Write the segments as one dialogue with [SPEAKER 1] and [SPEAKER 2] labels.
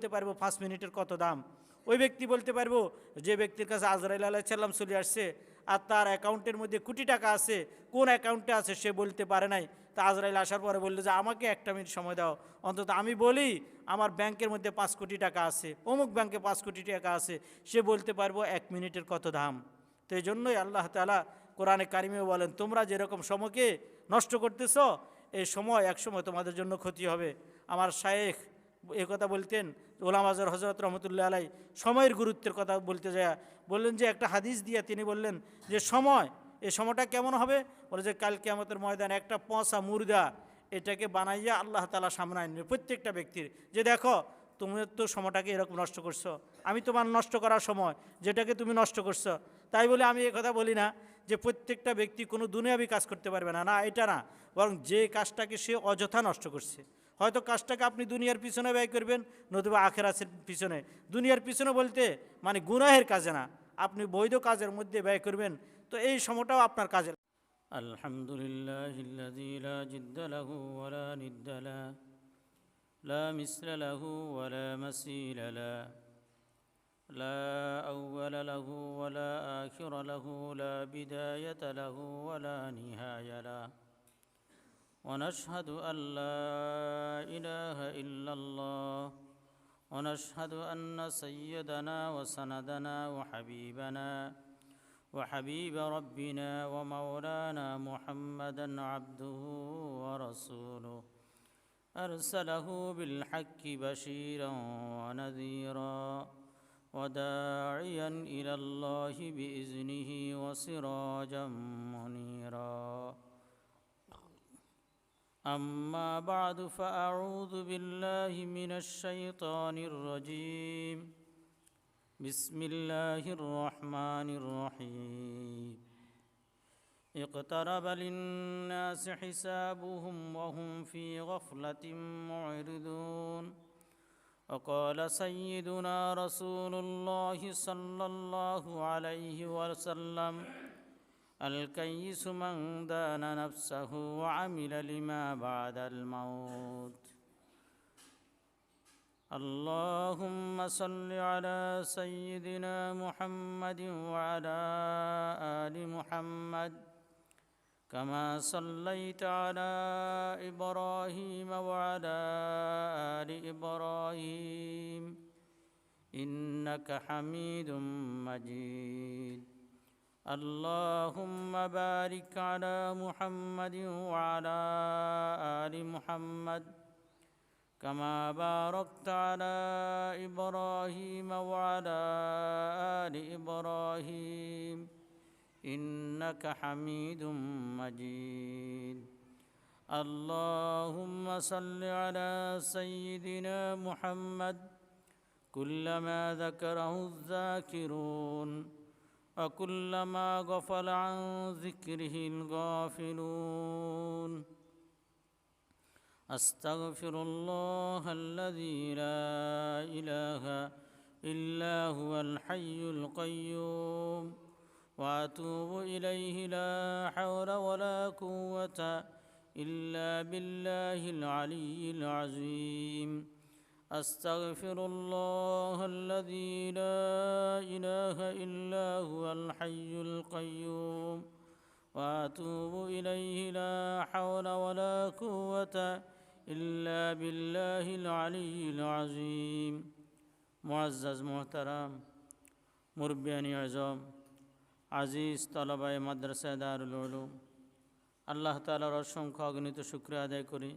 [SPEAKER 1] বলতে পারবো 5 মিনিটের কত দাম। ওই ব্যক্তি বলতে পারবো যে ব্যক্তির কাছে আজরাইল আলাইহিস সালাম চলে আসছে আর তার অ্যাকাউন্টের মধ্যে কোটি টাকা আছে, কোন অ্যাকাউন্টে আছে সে বলতে পারে নাই। তা আজরাইল আসার পরে বললো যে আমাকে 1 মিনিট সময় দাও, অন্তত আমি বলি আমার ব্যাংকের মধ্যে 5 কোটি টাকা আছে, অমুক ব্যাংকে 5 কোটি টাকা আছে, সে বলতে পারবো 1 মিনিটের কত দাম। তো এই জন্যই আল্লাহ তাআলা কোরআনে কারিমে বলেন, তোমরা যেরকম সময়কে নষ্ট করতেছ, এই সময় একসময় তোমাদের জন্য ক্ষতি হবে। আমার শায়েখ এ কথা বলতেন, ওলামা হযরত রহমতুল্লাহ আলাই সময়ের গুরুত্বের কথা বলতে যায় বললেন যে একটা হাদিস দিয়ে তিনি বললেন যে সময়, এই সময়টা কেমন হবে, বলে যে কাল কিয়ামতের ময়দানে একটা পচা মুর্দা এটাকে বানাইয়া আল্লাহ তাআলা সামনে আনবে প্রত্যেকটা ব্যক্তির, যে দেখো তুমি তো সময়টাকে এরকম নষ্ট করছো, আমি তোমার নষ্ট করার সময় যেটাকে তুমি নষ্ট করছো। তাই বলে আমি কথা বলি না যে প্রত্যেকটা ব্যক্তি কোনো দুনিয়াবি কাজ করতে পারবে না, না এটা না, বরং যে কাজটাকে সে অযথা নষ্ট করছে, হয়তো কাজটাকে আপনি দুনিয়ার পিছনে ব্যয় করবেন, নতুবা আখিরাতের পিছনে। দুনিয়ার পিছনে বলতে মানে গুনাহের কাজে না, আপনি বৈধ কাজের মধ্যে ব্যয় করবেন, তো এই সময়টাও আপনার কাজে। আলহামদুলিল্লাহিল্লাযী লা জিদ্দা লাহু ওয়া লা নিদ্দা লাহু লা মিসলা লাহু ওয়া লা মাসিলা লাহু লা আউওয়ালা লাহু ওয়া লা আখিরা লাহু লা বিদায়াতা লাহু ওয়া লা নিহায়া লাহু ونشهد أن لا إله إلا الله ونشهد أن سيدنا وسندنا وحبيب ربنا ومولانا محمدا عبده ورسوله أرسله بالحق بشيرا ونذيرا وداعيا إلى الله بإذنه وسراجا منيرا أما بعد فأعوذ بالله من الشيطان الرجيم بسم الله الرحمن الرحيم اقترب للناس حسابهم وهم في غفلة معرضون وقال سيدنا رسول الله صلى الله عليه وسلم الكيس من دان نفسه وعمل لما بعد الموت اللهم صل على سيدنا محمد وعلى آل محمد كما صليت على إبراهيم وعلى آل إبراهيم إنك حميد مجيد اللهم بارك على محمد وعلى آل محمد كما باركت على إبراهيم وعلى آل إبراهيم إنك حميد مجيد اللهم صل على سيدنا محمد كلما ذكره الذاكرون وكلما غفل عن ذكره الغافلون أستغفر الله الذي لا إله إلا هو الحي القيوم وأتوب إليه لا حول ولا قوة إلا بالله العلي العظيم أستغفر الله الذي لا إله إلا هو الحي القيوم وأتوب إليه لا حول ولا قوة إلا بالله العلي العظيم معزز محترم মুরব্বিয়ানি আজম আজিজ তলাবায়ে মাদ্রাসা দারুল উলুম, আল্লাহ তাআলার অসংখ্য অগণিত শুকরিয়া আদায় করি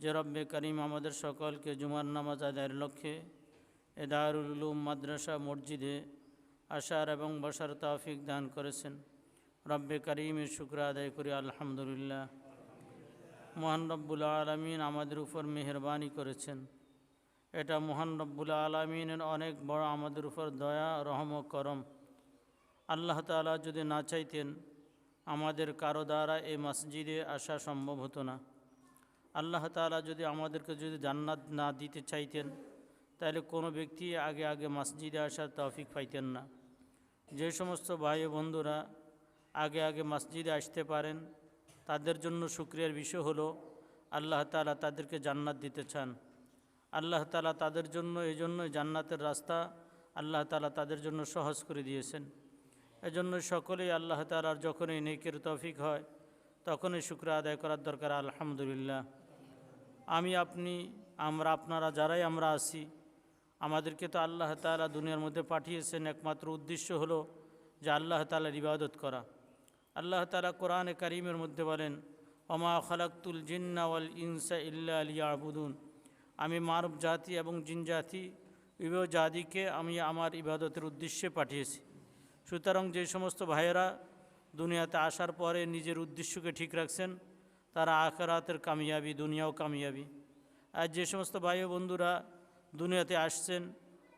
[SPEAKER 1] যে রব্বে করিম আমাদের সকলকে জুমার নামাজ আদায়ের লক্ষ্যে এ দারুল উলুম মাদ্রাসা মসজিদে আসার এবং বসার তৌফিক দান করেছেন। রব্বে করিমের শুকর আদায় করি আলহামদুলিল্লাহ। মহান রব্বুল আলামিন আমাদের উপর মেহেরবানি করেছেন, এটা মহান রব্বুল আলামিনের অনেক বড় আমাদের উপর দয়া রহম ও করম। আল্লাহ তাআলা যদি না চাইতেন আমাদের কারো দ্বারা এই মসজিদে আসা সম্ভব হতো না। আল্লাহ তাআলা যদি আমাদেরকে জান্নাত না দিতে চাইতেন তাহলে কোনো ব্যক্তি আগে আগে মসজিদে আসার তৌফিক পাইতেন না। যে সমস্ত ভাই বন্ধুরা আগে আগে মসজিদে আসতে পারেন তাদের জন্য শুকরিয়ার বিষয় হলো আল্লাহ তাআলা তাদেরকে জান্নাত দিতে চান। আল্লাহ তাআলা তাদের জন্য এই জন্যই জান্নাতের রাস্তা আল্লাহ তাআলা তাদের জন্য সহজ করে দিয়েছেন। এজন্য সকলেই আল্লাহ তাআলার যখনই নেকির তৌফিক হয় তখনই শুকর আদায় করার দরকার। আলহামদুলিল্লাহ। আমি আপনি আমরা আপনারা যারাই আমরা আছি, আমাদেরকে তো আল্লাহ তাআলা দুনিয়ার মধ্যে পাঠিয়েছেন একমাত্র উদ্দেশ্য হলো যে আল্লাহ তাআলার ইবাদত করা। আল্লাহ তাআলা কোরআনে কারীমের মধ্যে বলেন, ওমা খালাকতুল জিন্না ওয়াল ইনসা ইল্লা লিয়াবুদুন, আমি মানব জাতি এবং জিন জাতি উভয় জাতিকে আমি আমার ইবাদতের উদ্দেশ্যে পাঠিয়েছি। সুতরাং যে সমস্ত ভাইয়েরা দুনিয়াতে আসার পরে নিজের উদ্দেশ্যকে ঠিক রাখছেন তারা আখিরাতের কামিয়াবি, দুনিয়াও কামিয়াবি। আর যে সমস্ত ভাই ও বন্ধুরা দুনিয়াতে আসছেন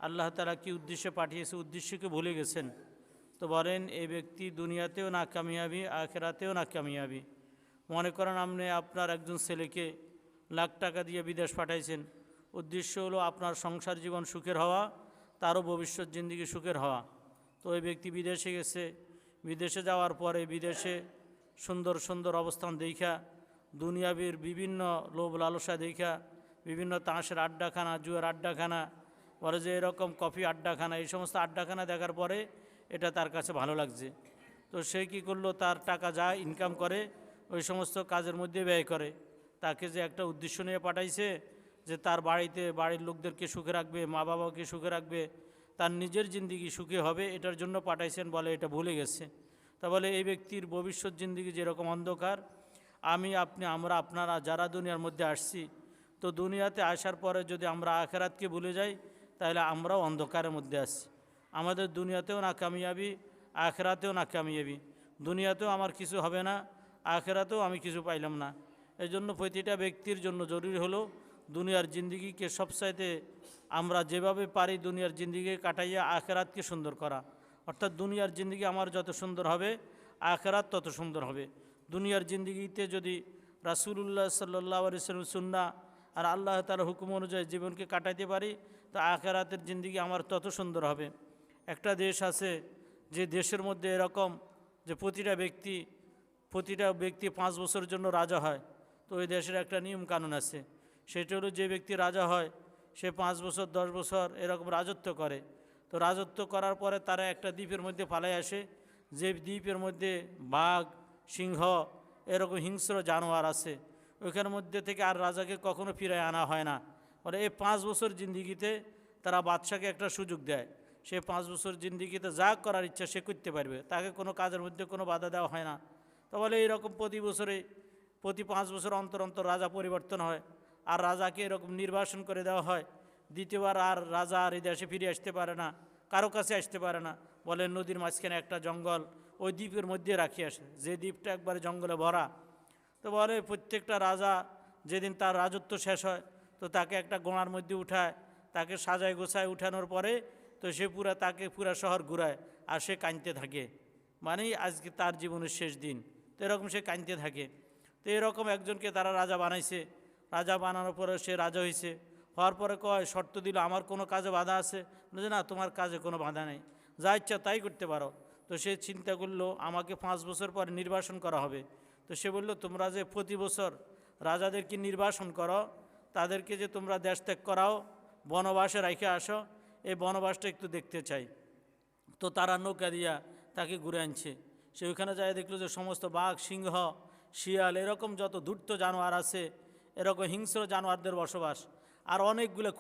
[SPEAKER 1] আল্লাহ তাআলা কি উদ্দেশ্যে পাঠিয়েছে উদ্দেশ্যকে ভুলে গেছেন, তো বলেন এই ব্যক্তি দুনিয়াতেও না কামিয়াবি, আখিরাতেও না কামিয়াবি। মনে করেন আপনি আপনার একজন ছেলেকে লাখ টাকা দিয়ে বিদেশ পাঠাইছেন, উদ্দেশ্য হলো আপনার সংসার জীবন সুখের হওয়া, তারও ভবিষ্যৎ জিন্দেগি সুখের হওয়া। তো ওই ব্যক্তি বিদেশে গেছে, বিদেশে যাওয়ার পরে বিদেশে সুন্দর সুন্দর অবস্থান দেখা, দুনিয়াবির বিভিন্ন লোভ লালসা দেখা, বিভিন্ন তাঁশের আড্ডাখানা, জুয়ার আড্ডাখানা, বলে যে এরকম কফি আড্ডাখানা, এই সমস্ত আড্ডাখানা দেখার পরে এটা তার কাছে ভালো লাগছে। তো সে কী করলো, তার টাকা যা ইনকাম করে ওই সমস্ত কাজের মধ্যে ব্যয় করে। তাকে যে একটা উদ্দেশ্য নিয়ে পাঠাইছে যে তার বাড়িতে বাড়ির লোকদেরকে সুখে রাখবে, মা বাবাকে সুখে রাখবে, তার নিজের জিন্দিগি সুখী হবে, এটার জন্য পাঠাইছেন, বলে এটা ভুলে গেছে। তা বলে এই ব্যক্তির ভবিষ্যৎ জিন্দিগি যেরকম অন্ধকার, আমি আপনি আমরা আপনারা যারা দুনিয়ার মধ্যে আসছি, তো দুনিয়াতে আসার পরে যদি আমরা আখিরাতকে ভুলে যাই তাহলে আমরাও অন্ধকারের মধ্যে আসছি। আমাদের দুনিয়াতেও না কামিয়াবি, আখিরাতেও না কামিয়াবি। দুনিয়াতেও আমার কিছু হবে না, আখিরাতেও আমি কিছু পাইলাম না। এই জন্য প্রতিটা ব্যক্তির জন্য জরুরি হলো দুনিয়ার জিন্দিগিকে সবচাইতে আমরা যেভাবে পারি দুনিয়ার জিন্দিগি কাটাইয়া আখিরাতকে সুন্দর করা। অর্থাৎ দুনিয়ার জিন্দিগি আমার যত সুন্দর হবে আখিরাত তত সুন্দর হবে। দুনিয়ার জিন্দিগিতে যদি রাসূলুল্লাহ সাল্লাল্লাহু আলাইহি ওয়াসাল্লাম সুন্নাহ আর আল্লাহ তাআলার হুকুম অনুযায়ী জীবনকে কাটাইতে পারি তো আখিরাতের জিন্দিগি আমার তত সুন্দর হবে। একটা দেশ আছে যে দেশের মধ্যে এরকম যে প্রতিটা ব্যক্তি 5 বছরের জন্য রাজা হয়। তো ওই দেশের একটা নিয়ম কানুন আছে, সেটা হলো যে ব্যক্তি রাজা হয় সে 5 বছর 10 বছর এরকম রাজত্ব করে। তো রাজত্ব করার পরে তারা একটা দ্বীপের মধ্যে পালায় আসে, যে দ্বীপের মধ্যে বাঘ, সিংহ এরকম হিংস্র জানোয়ার আছে, ওইখানের মধ্যে থেকে আর রাজাকে কখনো ফিরায় আনা হয় না। মানে এই 5 বছর জিন্দিগিতে তারা বাদশাকে একটা সুযোগ দেয়, সে 5 বছর জিন্দিগিতে যা করার ইচ্ছা সে করতে পারবে, তাকে কোনো কাজের মধ্যে কোনো বাধা দেওয়া হয় না। তাহলে এইরকম প্রতি 5 বছর অন্তর অন্তর রাজা পরিবর্তন হয়, আর রাজাকে এরকম নির্বাসন করে দেওয়া হয়। দ্বিতীয়বার আর রাজা আর এই দেশে ফিরে আসতে পারে না, কারো কাছে আসতে পারে না। বলে নদীর মাঝখানে একটা জঙ্গল, ওই দ্বীপের মধ্যে রাখি আসে, যে দ্বীপটা একবারে জঙ্গলে ভরা। তো বলে প্রত্যেকটা রাজা যেদিন তার রাজত্ব শেষ হয় তো তাকে একটা গোড়ার মধ্যে উঠায়, তাকে সাজায় গোছায় উঠানোর পরে তো সে তাকে পুরা শহর ঘুরায়, আর সে কাঁদতে থাকে, মানেই আজকে তার জীবনের শেষ দিন। তো এরকম সে কাঁদতে থাকে। তো এরকম একজনকে তারা রাজা বানাইছে, রাজা বানানোর পরে সে রাজা হয়েছে। হওয়ার পরে কয়, শর্ত দিল আমার কোনো কাজে বাধা আছে? বলে না, তোমার কাজে কোনো বাধা নেই, যা ইচ্ছা তাই করতে পারো। তো সে চিন্তা করলো আমাকে 5 বছর পরে নির্বাসন করা হবে। তো সে বলল, তোমরা যে প্রতি বছর রাজাদেরকে নির্বাসন করো, তাদেরকে যে তোমরা দেশ ত্যাগ করাও, বনবাসে রাখে আসো, এই বনবাসটা একটু দেখতে চাই। তো তারা নৌকা দিয়া তাকে ঘুরে আনছে। সে ওইখানে যায় দেখলো যে সমস্ত বাঘ, সিংহ, শিয়াল এরকম যত ধূর্ত জানোয়ার আছে, এরকম হিংস্র জানোয়ারদের বসবাস। আর অনেকগুলো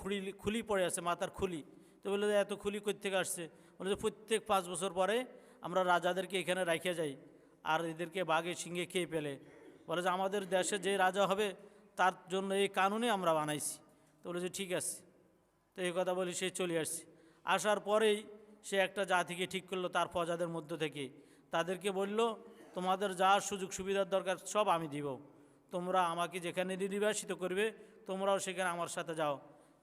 [SPEAKER 1] খুলি পড়ে আছে, মাথার খুলি। তো বললো যে এত খুলি কই থেকে আসছে? বলে যে প্রত্যেক 5 বছর পরে আমরা রাজাদেরকে এখানে রাখিয়া যাই, আর এদেরকে বাঘে সিংহে খেয়ে ফেলে। বলে যে আমাদের দেশে যে রাজা হবে তার জন্য এই কানুনে আমরা বানাইছি। তো বলে যে ঠিক আছে। তো এই কথা বলি সে চলে আসছে। আসার পরেই সে একটা জাতিকে ঠিক করলো তার প্রজাদের মধ্য থেকে, তাদেরকে বলল, তোমাদের যা সুযোগ সুবিধার দরকার সব আমি দিব, তোমরা আমাকে যেখানে নির্বাসিত করবে তোমরাও সেখানে আমার সাথে যাও।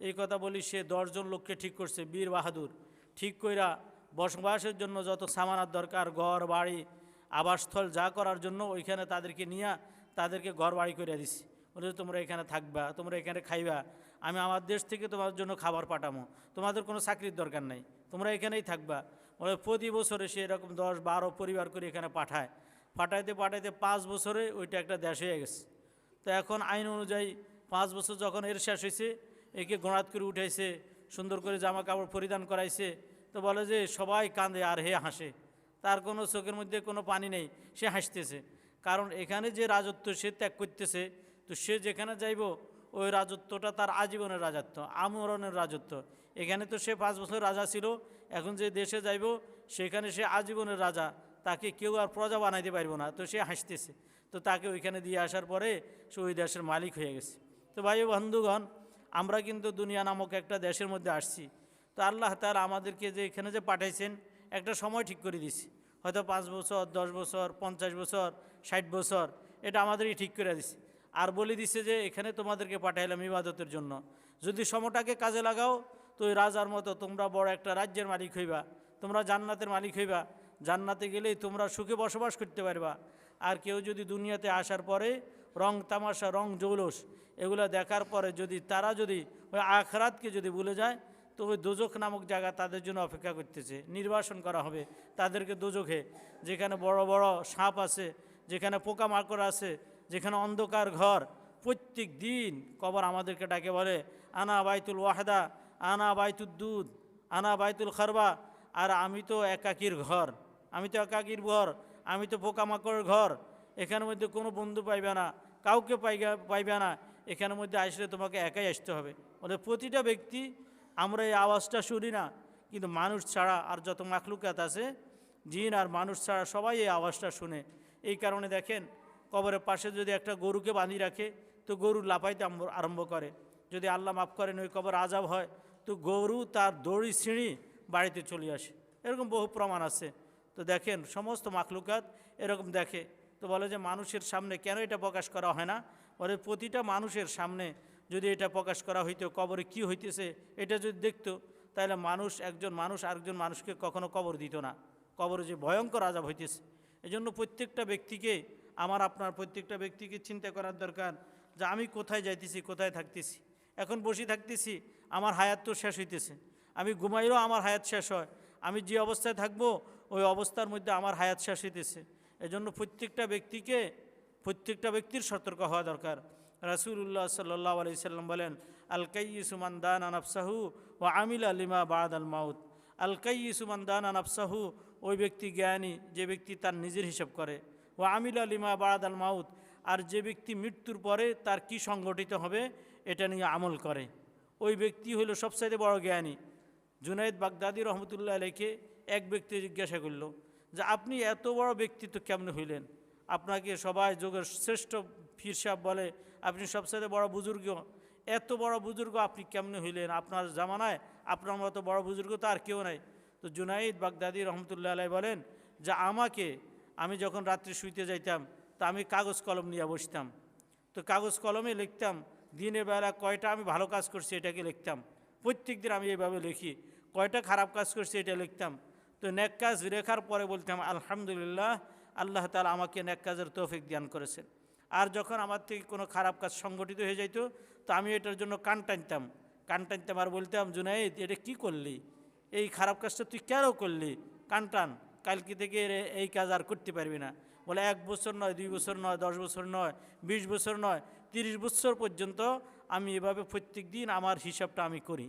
[SPEAKER 1] এই কথা বলি সে 10 জন লোককে ঠিক করছে, বীর বাহাদুর। ঠিক কইরা বসবাসের জন্য যত সামানার দরকার, ঘর বাড়ি আবাসস্থল যা করার জন্য ওইখানে তাদেরকে নিয়ে তাদেরকে ঘর বাড়ি করে দিছি। বলে তোমরা এখানে থাকবা, তোমরা এখানে খাইবা, আমি আমার দেশ থেকে তোমার জন্য খাবার পাঠাবো, তোমাদের কোনো চাকরির দরকার নাই, তোমরা এখানেই থাকবা। বলে প্রতি বছরে সে এরকম 10-12 পরিবার করে এখানে পাঠাইতে 5 বছরে ওইটা একটা দেশ হয়ে গেছে। তো এখন আইন অনুযায়ী 5 বছর যখন এর শেষ হয়েছে, একে গোড়াত করে উঠাইছে, সুন্দর করে জামা কাপড় পরিধান করাইছে। তো বলে যে সবাই কাঁদে আর হে হাসে, তার কোনো চোখের মধ্যে কোনো পানি নেই, সে হাসতেছে। কারণ এখানে যে রাজত্ব সে ত্যাগ করতেছে, তো সে যেখানে যাইব ওই রাজত্বটা তার আজীবনের রাজত্ব, আমরণের রাজত্ব। এখানে তো সে 5 বছর রাজা ছিল, এখন যে দেশে যাইব সেখানে সে আজীবনের রাজা, তাকে কেউ আর প্রজা বানাইতে পারবো না। তো সে হাসতেছে, তো তাকে ওইখানে দিয়ে আসার পরে সে ওই দেশের মালিক হয়ে গেছে। তো ভাই বন্ধুগণ, আমরা কিন্তু দুনিয়া নামক একটা দেশের মধ্যে আসছি। তো আল্লাহ তাআলা আমাদেরকে যে এখানে যে পাঠাইছেন একটা সময় ঠিক করে দিছি, হয়তো 5 বছর, 10 বছর, 50 বছর, 60 বছর, এটা আমাদেরই ঠিক করে দিছে। আর বলে দিছে যে এখানে তোমাদেরকে পাঠাইলাম ইবাদতের জন্য, যদি সময়টাকে কাজে লাগাও তো ওই রাজার মতো তোমরা বড় একটা রাজ্যের মালিক হইবা, তোমরা জান্নাতের মালিক হইবা, জান্নাতে গেলেই তোমরা সুখে বসবাস করতে পারবা। আর কেউ যদি দুনিয়াতে আসার পরে রং তামাশা, রং জৌলস এগুলো দেখার পরে যদি তারা যদি ওই আখরাতকে যদি ভুলে যায়, তো ওই দোজখ নামক জায়গা তাদের জন্য অপেক্ষা করতেছে, নির্বাসন করা হবে তাদেরকে দোজখে, যেখানে বড় বড় সাপ আছে, যেখানে পোকামাকড় আছে, যেখানে অন্ধকার ঘর। প্রত্যেক দিন কবর আমাদেরকে ডাকে বলে আনা বাইতুল ওয়াহদা, আনা বাইতুল দুধ, আনা বাইতুল খারবা। আর আমি তো একাকির ঘর, আমি তো একাকির ঘর, আমি তো পোকামাকড়ের ঘর, এখানের মধ্যে কোনো বন্ধু পাইবে না, কাউকে পাইবে না, এখানের মধ্যে আসলে তোমাকে একাই আসতে হবে। ওদের প্রতিটা ব্যক্তি, আমরা এই আওয়াজটা শুনি না, কিন্তু মানুষ ছাড়া আর যত মাখলুকাত আছে, জিন আর মানুষ ছাড়া সবাই এই আওয়াজটা শুনে। এই কারণে দেখেন কবরের পাশে যদি একটা গরুকে বাঁধিয়ে রাখে, তো গরু লাফাইতে আরম্ভ করে। যদি আল্লাহ মাফ করেন ওই কবর আজাব হয়, তো গরু তার দড়ি ছিঁড়ি বাড়িতে চলে আসে। এরকম বহু প্রমাণ আছে। তো দেখেন সমস্ত মাখলুকাত এরকম দেখে। তো বলে যে মানুষের সামনে কেন এটা প্রকাশ করা হয় না? বলে প্রতিটা মানুষের সামনে যদি এটা প্রকাশ করা হইতো, কবরে কি হইতেছে এটা যদি দেখতো, তাহলে একজন মানুষ আরেকজন মানুষকে কখনো কবর দিত না। কবরে যে ভয়ঙ্কর আযাব হইতেছে, এজন্য প্রত্যেকটা ব্যক্তিকে, আমার আপনার প্রত্যেকটা ব্যক্তিকে চিন্তা করার দরকার যে আমি কোথায় যাইতেছি, কোথায় থাকতেছি। এখন বসে থাকতেছি, আমার হায়াত তো শেষ হইতেছে, আমি ঘুমাইলেও আমার হায়াত শেষ হয়, আমি যে অবস্থায় থাকবো ওই অবস্থার মধ্যে আমার হায়াত শেষ হইতেছে। এজন্য প্রত্যেকটা ব্যক্তির সতর্ক হওয়া দরকার। রাসূলুল্লাহ সাল্লাল্লাহু আলাইহি সাল্লাম বলেন, আল কাইয়িসু মান দানা নাফসাহু ওয়া আমিলা লিমা বাদাল মাউত। আল কাইয়িসু মান দানা নাফসাহু, ওই ব্যক্তি জ্ঞানী যে ব্যক্তি তার নিজের হিসাব করে, ওয়া আমিলা লিমা বাদাল মাউত, আর যে ব্যক্তি মৃত্যুর পরে তার কি সংগঠিত হবে এটা নিয়ে আমল করে, ওই ব্যক্তি হলো সবচাইতে বড় জ্ঞানী। জুনায়েদ বাগদাদি রহমতুল্লাহ আলাইকে এক ব্যক্তি জিজ্ঞাসা করল যে আপনি এত বড় ব্যক্তিত্ব কেমনে হইলেন? আপনাকে সবাই যুগের শ্রেষ্ঠ পীর সাহেব বলে, আপনি সবচেয়ে বড় বুজুর্গ, এত বড় বুজুর্গ আপনি কেমনে হইলেন? আপনার জামানায় আপনার মতো বড় বুজুর্গ তো আর কেউ নাই। তো জুনায়েদ বাগদাদি রহমতুল্লাহ আলাই বলেন যে আমি যখন রাত্রে শুইতে যাইতাম, তা আমি কাগজ কলম নিয়ে বসতাম, তো কাগজ কলমে লিখতাম, দিনের বেলা কয়টা আমি ভালো কাজ করছি এটাকে লিখতাম, প্রত্যেক দিন আমি এইভাবে লিখি, কয়টা খারাপ কাজ করছি এটা লিখতাম। তো নেক কাজ লেখার পরে বলতাম আলহামদুলিল্লাহ, আল্লাহ তাআলা আমাকে নেক কাজের তৌফিক দান করেছেন। আর যখন আমার থেকে কোনো খারাপ কাজ সংগঠিত হয়ে যাইতো, তো আমি এটার জন্য কান টানতাম আর বলতাম, জুনায়েদ এটা কি করলি, এই খারাপ কাজটা তুই কেন করলি, কান টান, কালকে থেকে এই কাজ আর করতে পারবি না। বলে 1 বছর নয়, 2 বছর নয়, 10 বছর নয়, 20 বছর নয়, 30 বছর পর্যন্ত আমি এভাবে প্রত্যেক দিন আমার হিসাবটা আমি করি,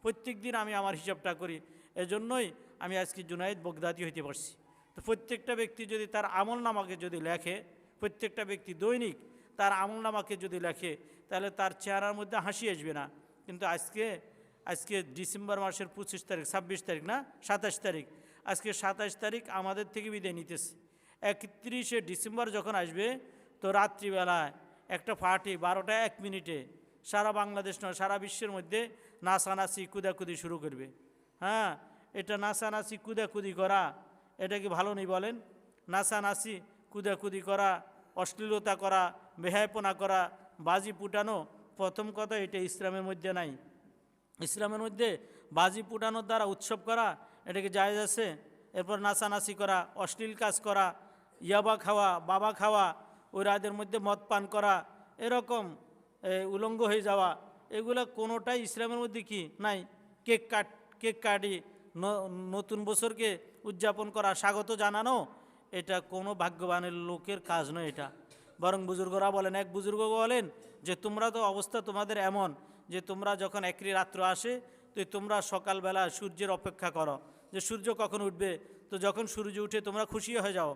[SPEAKER 1] প্রত্যেক দিন আমি আমার হিসাবটা করি। এজন্যই আমি আজকে জুনায়েদ বাগদাদি হইতে পারছি। তো প্রত্যেকটা ব্যক্তি যদি তার আমল নামাকে যদি লেখে, প্রত্যেকটা ব্যক্তি দৈনিক তার আমল নামাকে যদি লেখে, তাহলে তার চেহারার মধ্যে হাসি আসবে না। কিন্তু আজকে ডিসেম্বর মাসের 25 তারিখ, 26 তারিখ না 27 তারিখ, আজকে 27 তারিখ আমাদের থেকে বিদায় নিতেছে। 31শে ডিসেম্বর যখন আসবে, তো রাত্রিবেলায় একটা পার্টি 12টা 1 মিনিটে সারা বাংলাদেশ নয় সারা বিশ্বের মধ্যে নাচানাচি কুদাকুদি শুরু করবে। হ্যাঁ, এটা নাচানাচি কুদাকুদি করা, এটা কি ভালো নেই বলেন? নাচানাচি কুদাকুদি করা, অশ্লীলতা করা, বেহায়াপনা করা, বাজি ফুটানো, প্রথম কথা এটা ইসলামের মধ্যে নাই। ইসলামের মধ্যে বাজি ফুটানোর দ্বারা উৎসব করা এটাকে জায়েজ আছে? এরপর নাচানাচি করা, অশ্লীল কাজ করা, ইয়াবা খাওয়া, বাবা খাওয়া, ওই রাতের মধ্যে মদ পান করা, এরকম উলঙ্গ হয়ে যাওয়া, এগুলো কোনোটাই ইসলামের মধ্যে কি নাই। কেক কাটি নতুন বছরকে উদযাপন করা, স্বাগত জানানো, এটা কোনো ভাগ্যবানের লোকের কাজ নয়। এটা বরং বুজুর্গরা বলেন, এক বুজুর্গ বলেন যে তোমরা তো অবস্থা তোমাদের এমন যে তোমরা যখন একরি রাত্র আসে তো তোমরা সকালবেলা সূর্যের অপেক্ষা করো যে সূর্য কখন উঠবে, তো যখন সূর্য উঠে তোমরা খুশি হয়ে যাও।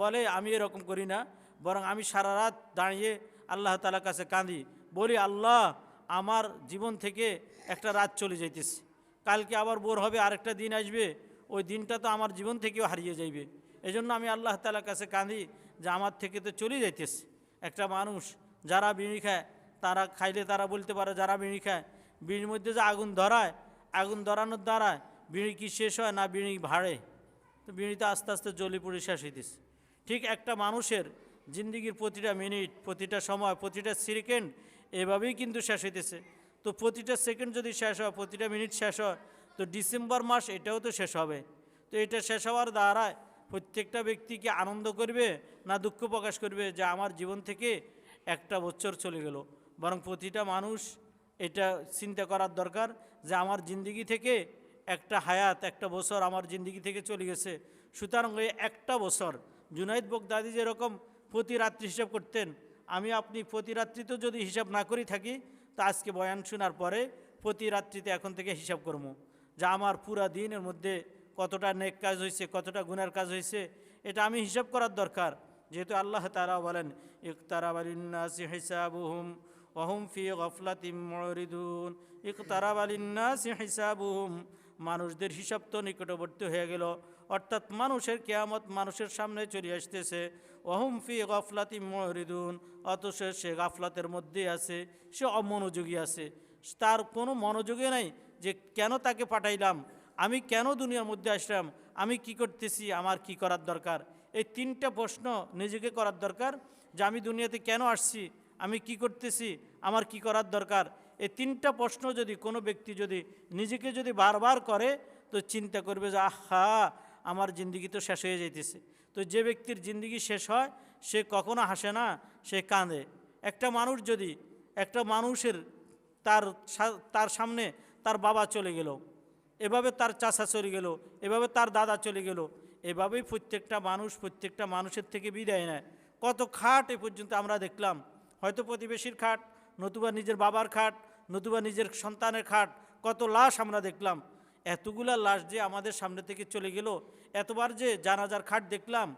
[SPEAKER 1] বলে আমি এরকম করি না, বরং আমি সারা রাত দাঁড়িয়ে আল্লাহ তাআলার কাছে কাঁদি, বলি আল্লাহ আমার জীবন থেকে একটা রাত চলে যাইতেছে, কালকে আবার ভোর হবে, আরেকটা দিন আসবে, ওই দিনটা তো আমার জীবন থেকেও হারিয়ে যাইবে। এজন্য আমি আল্লাহ তাআলার কাছে কাঁদি যে আমার থেকে তো চলে যাইতেছে। একটা মানুষ যারা বিড়ি খায় তারা খাইলে তারা বলতে পারে যারা বিড়ি খায়, বিড়ির মধ্যে যে আগুন ধরায়, আগুন ধরানোর দ্বারা বিড়ি কি শেষ হয় না বিড়ি ভাড়ে? তো বিড়িতে আস্তে আস্তে জ্বলে পড়ে শেষ হইতেছে। ঠিক একটা মানুষের জিন্দিগির প্রতিটা মিনিট, প্রতিটা সময়, প্রতিটা সেকেন্ড এভাবেই কিন্তু শেষ হইতেছে। তো প্রতিটা সেকেন্ড যদি শেষ হয়, প্রতিটা মিনিট শেষ হয়, তো ডিসেম্বর মাস এটাও তো শেষ হবে। তো এটা শেষ হওয়ার দ্বারায় প্রত্যেকটা ব্যক্তিকে আনন্দ করবে না দুঃখ প্রকাশ করবে যে আমার জীবন থেকে একটা বছর চলে গেল? বরং প্রতিটা মানুষ এটা চিন্তা করার দরকার যে আমার জিন্দিগি থেকে একটা হায়াত, একটা বছর আমার জিন্দিগি থেকে চলে গেছে। সুতরাং এই একটা বছর জুনাইদ বগদাদি যেরকম প্রতি রাত্রি হিসাব করতেন, আমি আপনি প্রতি রাত্রিতেও যদি হিসাব না করি থাকি, তো আজকে বয়ান শোনার পরে প্রতি রাত্রিতে এখন থেকে হিসাব করবো যে আমার পুরা দিনের মধ্যে কতটা নেক কাজ হয়েছে, কতটা গুনার কাজ হয়েছে, এটা আমি হিসাব করার দরকার। যেহেতু আল্লাহ তাআলা বলেন ইকতারাবা লিন্নাসি হিসাবুহুম ওয়া হুম ফি গাফলাতিম মুরিদুন। ইকতারাবা লিন্নাসি হিসাবুহুম, মানুষদের হিসাব তো নিকটবর্তী হয়ে গেল, অর্থাৎ মানুষের কিয়ামত মানুষের সামনে চলে আসতেছে। ওয়া হুম ফি গাফলাতিম মুরিদুন, অথচ সে গাফলাতের মধ্যে আছে, সে অমনোযোগী আছে, তার কোনো মনোযোগী নাই যে কেন তাকে পাঠাইলাম, আমি কেন দুনিয়ার মধ্যে আসলাম, আমি কি করতেছি, আমার কি করার দরকার। এই তিনটা প্রশ্ন নিজেকে করার দরকার যে আমি দুনিয়াতে কেন আসছি, আমি কি করতেছি, আমার কি করার দরকার। এই তিনটা প্রশ্ন যদি কোনো ব্যক্তি যদি নিজেকে যদি বারবার করে, তো চিন্তা করবে যে আহা আমার জিন্দিগি তো শেষ হয়ে যাইতেছে। তো যে ব্যক্তির জিন্দিগি শেষ হয় সে কখনো হাসে না, সে কাঁদে। একটা মানুষ যদি, একটা মানুষের তার সামনে তার বাবা চলে গেল, এভাবে তার চাচা চলে গেল, এভাবে তার দাদা চলে গেল, এভাবেই প্রত্যেকটা মানুষের থেকে বিদায় নেয়। কত খাট এ পর্যন্ত আমরা দেখলাম, হয়তো প্রতিবেশীর খাট, নতুবা নিজের বাবার খাট, নতুবা নিজের সন্তানের খাট, কত লাশ আমরা দেখলাম। এতগুলা লাশ যে আমাদের সামনে থেকে চলে গেল, এতবার যে জানাজার খাট দেখলাম,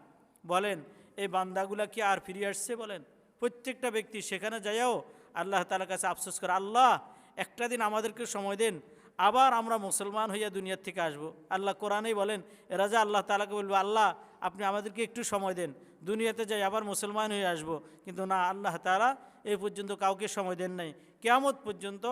[SPEAKER 1] বলেন এই বান্দাগুলা কি আর ফিরে আসছে? বলেন প্রত্যেকটা ব্যক্তি সেখানে যাইও আল্লাহ তাআলার কাছে আফসোস করে, আল্লাহ একটা দিন আমাদেরকে সময় দেন, আবার আমরা মুসলমান হইয়া দুনিয়ার থেকে আসব। আল্লাহ কোরআনেই বলেন, এরা যা আল্লাহ তাআলাকে বলবে আল্লাহ আপনি আমাদেরকে একটু সময় দেন, দুনিয়াতে যাই আবার মুসলমান হয়ে আসব। কিন্তু না, আল্লাহ তাআলা এই পর্যন্ত কাউকে সময় দেন নাই। কিয়ামত পর্যন্ত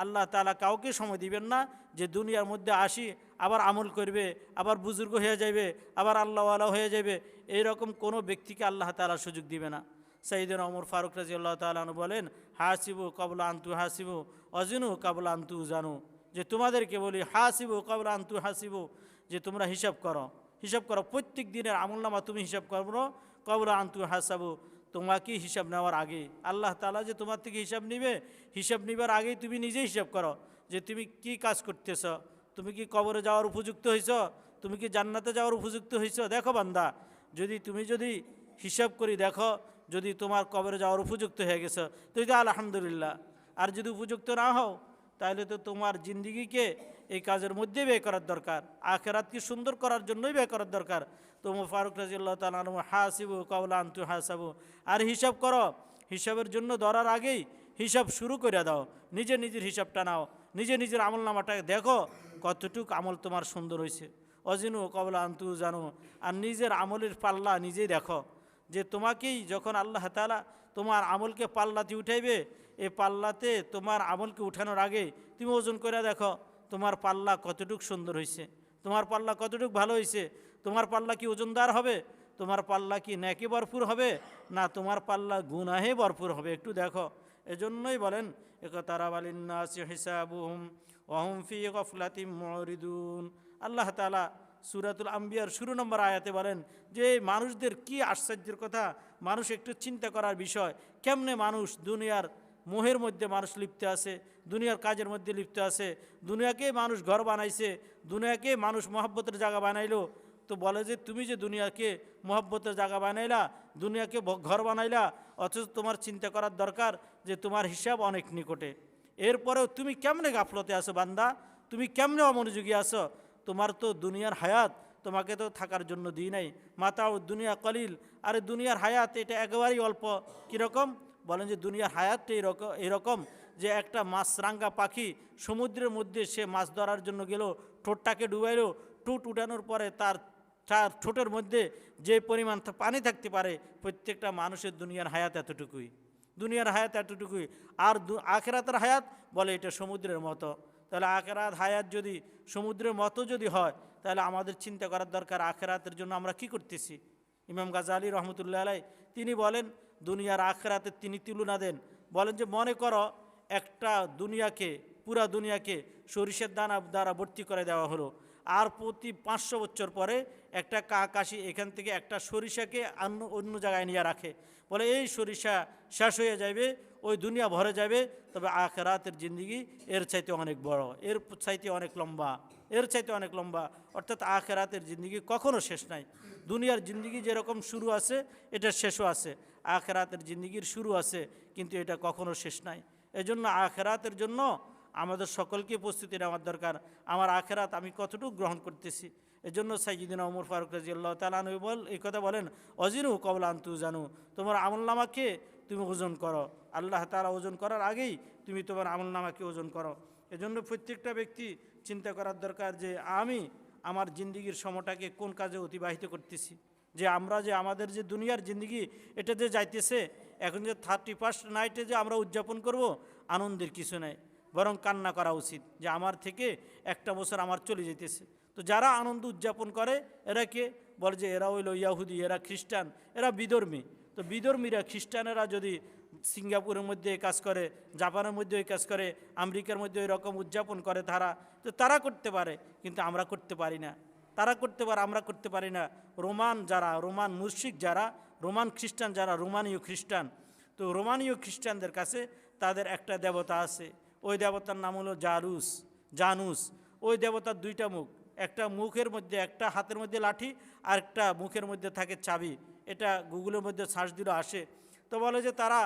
[SPEAKER 1] আল্লাহ তাআলা কাউকে সময় দিবেন না যে দুনিয়ার মধ্যে আসি আবার আমল করবে, আবার বুজুর্গ হয়ে যাবে, আবার আল্লাহওয়ালা হয়ে যাবে, এইরকম কোনো ব্যক্তিকে আল্লাহ তাআলা সুযোগ দিবে না। সাইয়েদনা ওমর ফারুক রাদিয়াল্লাহু তাআলা আনহু বলেন, হাসিবু কাবলা আনতু হাসিবু ওয়াজিনু কাবলা আনতু জানু, যে তোমাদেরকে বলি হাসিবু কাবলা আনতু হাসিবু, যে তোমরা হিসাব করো, হিসাব করো, প্রত্যেক দিনের আমলনামা তুমি হিসাব করো, কাবলা আনতু হাসাবু, তোমাকে হিসাব নেওয়ার আগে আল্লাহ তাআলা যে তোমার থেকে হিসাব নিবে, হিসাব নিবার আগেই তুমি নিজে হিসাব করো যে তুমি কি কাজ করতেছ, তুমি কি কবরে যাওয়ার উপযুক্ত হইছ, তুমি কি জান্নাতে যাওয়ার উপযুক্ত হইছ। দেখো বান্দা, তুমি যদি হিসাব করি দেখো, যদি তোমার কবরে যাওয়ার উপযুক্ত হয়ে গেছো তো এটা আলহামদুলিল্লাহ, আর যদি উপযুক্ত না হও তাহলে তো তোমার জিন্দিগিকে এই কাজের মধ্যে ব্যয় করার দরকার, আখিরাতকে সুন্দর করার জন্যই ব্যয় করার দরকার। তো ওমর ফারুক রাদিয়াল্লাহু তাআলা আনহু হাসিবু কাওলা আনতু হাসাবু, আর হিসাব করো, হিসাবের জন্য ধরার আগেই হিসাব শুরু করে দাও, নিজের হিসাবটা নাও, নিজের আমল নামাটা দেখো কতটুক আমল তোমার সুন্দর হয়েছে। অজিনু কাওলা আনতু জানু, আর নিজের আমলের পাল্লা নিজেই দেখো, যে তোমাকেই যখন আল্লাহ তাআলা তোমার আমলকে পাল্লাতে উঠাইবে, এই পাল্লাতে তোমার আমলকে উঠানোর আগে তুমি ওজন করে দেখো তোমার পাল্লা কতটুক সুন্দর হয়েছে, তোমার পাল্লা কতটুক ভালো হয়েছে, তোমার পাল্লা কি ওজনদার হবে, তোমার পাল্লা কি নেকি ভরপুর হবে, না তোমার পাল্লা গুনাহে ভরপুর হবে, একটু দেখো। এজন্যই বলেন ইকতারাবা লিন্নাসি হিসাবুহুম ওয়া হুম ফি গাফলাতিম মুরিদুন। আল্লাহ তাআলা সূরাতুল আম্বিয়ার শুরু নম্বর আয়াতে বলেন যে মানুষদের কি আশ্চর্যের কথা, মানুষ একটু চিন্তা করার বিষয়, কেমনে মানুষ দুনিয়ার মোহের মধ্যে মানুষ লিপ্ত আছে, দুনিয়ার কাজের মধ্যে লিপ্ত আছে, দুনিয়াকে মানুষ ঘর বানাইছে, দুনিয়াকে মানুষ মহব্বতের জায়গা বানাইলো। তো বলে যে তুমি যে দুনিয়াকে মহব্বতের জায়গা বানাইলা, দুনিয়াকে ঘর বানাইলা, অথচ তোমার চিন্তা করার দরকার যে তোমার হিসাব অনেক নিকটে। এরপরেও তুমি কেমনে গাফলতে আসো বান্দা, তুমি কেমনে অমনোযোগী আসো? তোমার তো দুনিয়ার হায়াত তোমাকে তো থাকার জন্য দিই নাই। মাতাও দুনিয়া কলিল, আরে দুনিয়ার হায়াত এটা একেবারেই অল্প। কীরকম বলেন যে দুনিয়ার হায়াতটা এরকম যে একটা মাছরাঙ্গা পাখি সমুদ্রের মধ্যে সে মাছ ধরার জন্য গেল, ঠোঁটটাকে ডুবাইলো, ঠোঁট উঠানোর পরে তার ঠোঁটের মধ্যে যে পরিমাণ পানি থাকতে পারে, প্রত্যেকটা মানুষের দুনিয়ার হায়াত এতটুকুই, দুনিয়ার হায়াত এতটুকুই। আর আখেরাতের হায়াত বলে এটা সমুদ্রের মতো। তাহলে আখেরাত হায়াত যদি সমুদ্রের মতো যদি হয়, তাহলে আমাদের চিন্তা করার দরকার আখেরাতের জন্য আমরা কি করতেছি। ইমাম গাজ্জালী রহমতুল্লাহ আলাই তিনি বলেন, দুনিয়ার আখেরাতের তিনি তুলনা দেন, বলেন যে মনে করো একটা দুনিয়াকে, পুরা দুনিয়াকে সরিষার দানা দ্বারা ভর্তি করে দেওয়া হলো, আর প্রতি 500 বছর পরে একটা কাকাশি এখান থেকে একটা সরিষাকে অন্য জায়গায় নিয়ে রাখে, বলে এই সরিষা শেষ হয়ে যাবে, ওই দুনিয়া ভরে যাবে, তবে আখেরাতের জিন্দিগি এর চাইতে অনেক বড়, এর চাইতে অনেক লম্বা, এর চাইতে অনেক লম্বা। অর্থাৎ আখেরাতের জিন্দিগি কখনো শেষ নাই। দুনিয়ার জিন্দিগি যেরকম শুরু আছে এটা শেষও আছে, আখেরাতের জিন্দিগির শুরু আছে, কিন্তু এটা কখনো শেষ নাই। এজন্য আখেরাতের জন্য আমাদের সকলকে প্রস্তুতি নেওয়ার দরকার। আমার আখেরাত আমি কতটুকু গ্রহণ করতেছি। এজন্য সাইয়্যিদিনা ওমর ফারুক রাদিয়াল্লাহু তাআলা আনহু এই কথা বলেন, অজিনু কবলা আন তুজানু, তোমার আমলনামাকে তুমি ওজন করো, আল্লাহ তাআলা ওজন করার আগেই তুমি তোমার আমলনামাকে ওজন করো। এজন্য প্রত্যেকটা ব্যক্তি চিন্তা করার দরকার যে আমি আমার জিন্দিগির সময়টাকে কোন কাজে অতিবাহিত করতেছি। যে আমরা যে আমাদের যে দুনিয়ার জিন্দিগি এটা যে যাইতেছে, এখন যে 31st নাইটে যে আমরা উদযাপন করব, আনন্দের কিছু নাই, বরং কান্না করা উচিত যে আমার থেকে একটা বছর আমার চলে যেতেছে। তো যারা আনন্দ উদযাপন করে এরা কে? বলে যে এরা হইল ইয়াহুদি, এরা খ্রিস্টান, এরা বিধর্মী। তো বিধর্মীরা, খ্রিস্টানেরা যদি সিঙ্গাপুরের মধ্যে এই কাজ করে, জাপানের মধ্যে এই কাজ করে, আমেরিকার মধ্যে ওই রকম উদযাপন করে তারা, তো তারা করতে পারে, কিন্তু আমরা করতে পারি না। তারা করতে পারে, আমরা করতে পারি না। রোমান যারা, রোমান মুশরিক যারা, রোমান খ্রিস্টান যারা, রোমানীয় খ্রিস্টান, তো রোমানীয় খ্রিস্টানদের কাছে তাদের একটা দেবতা আছে, ওই দেবতার নাম হলো জানুস। ওই দেবতার দুইটা মুখ, একটা মুখের মধ্যে, একটা হাতের মধ্যে লাঠি, আর একটা মুখের মধ্যে থাকে চাবি। এটা গুগলের মধ্যে সার্চ দিলে আসে। তো বলে যে তারা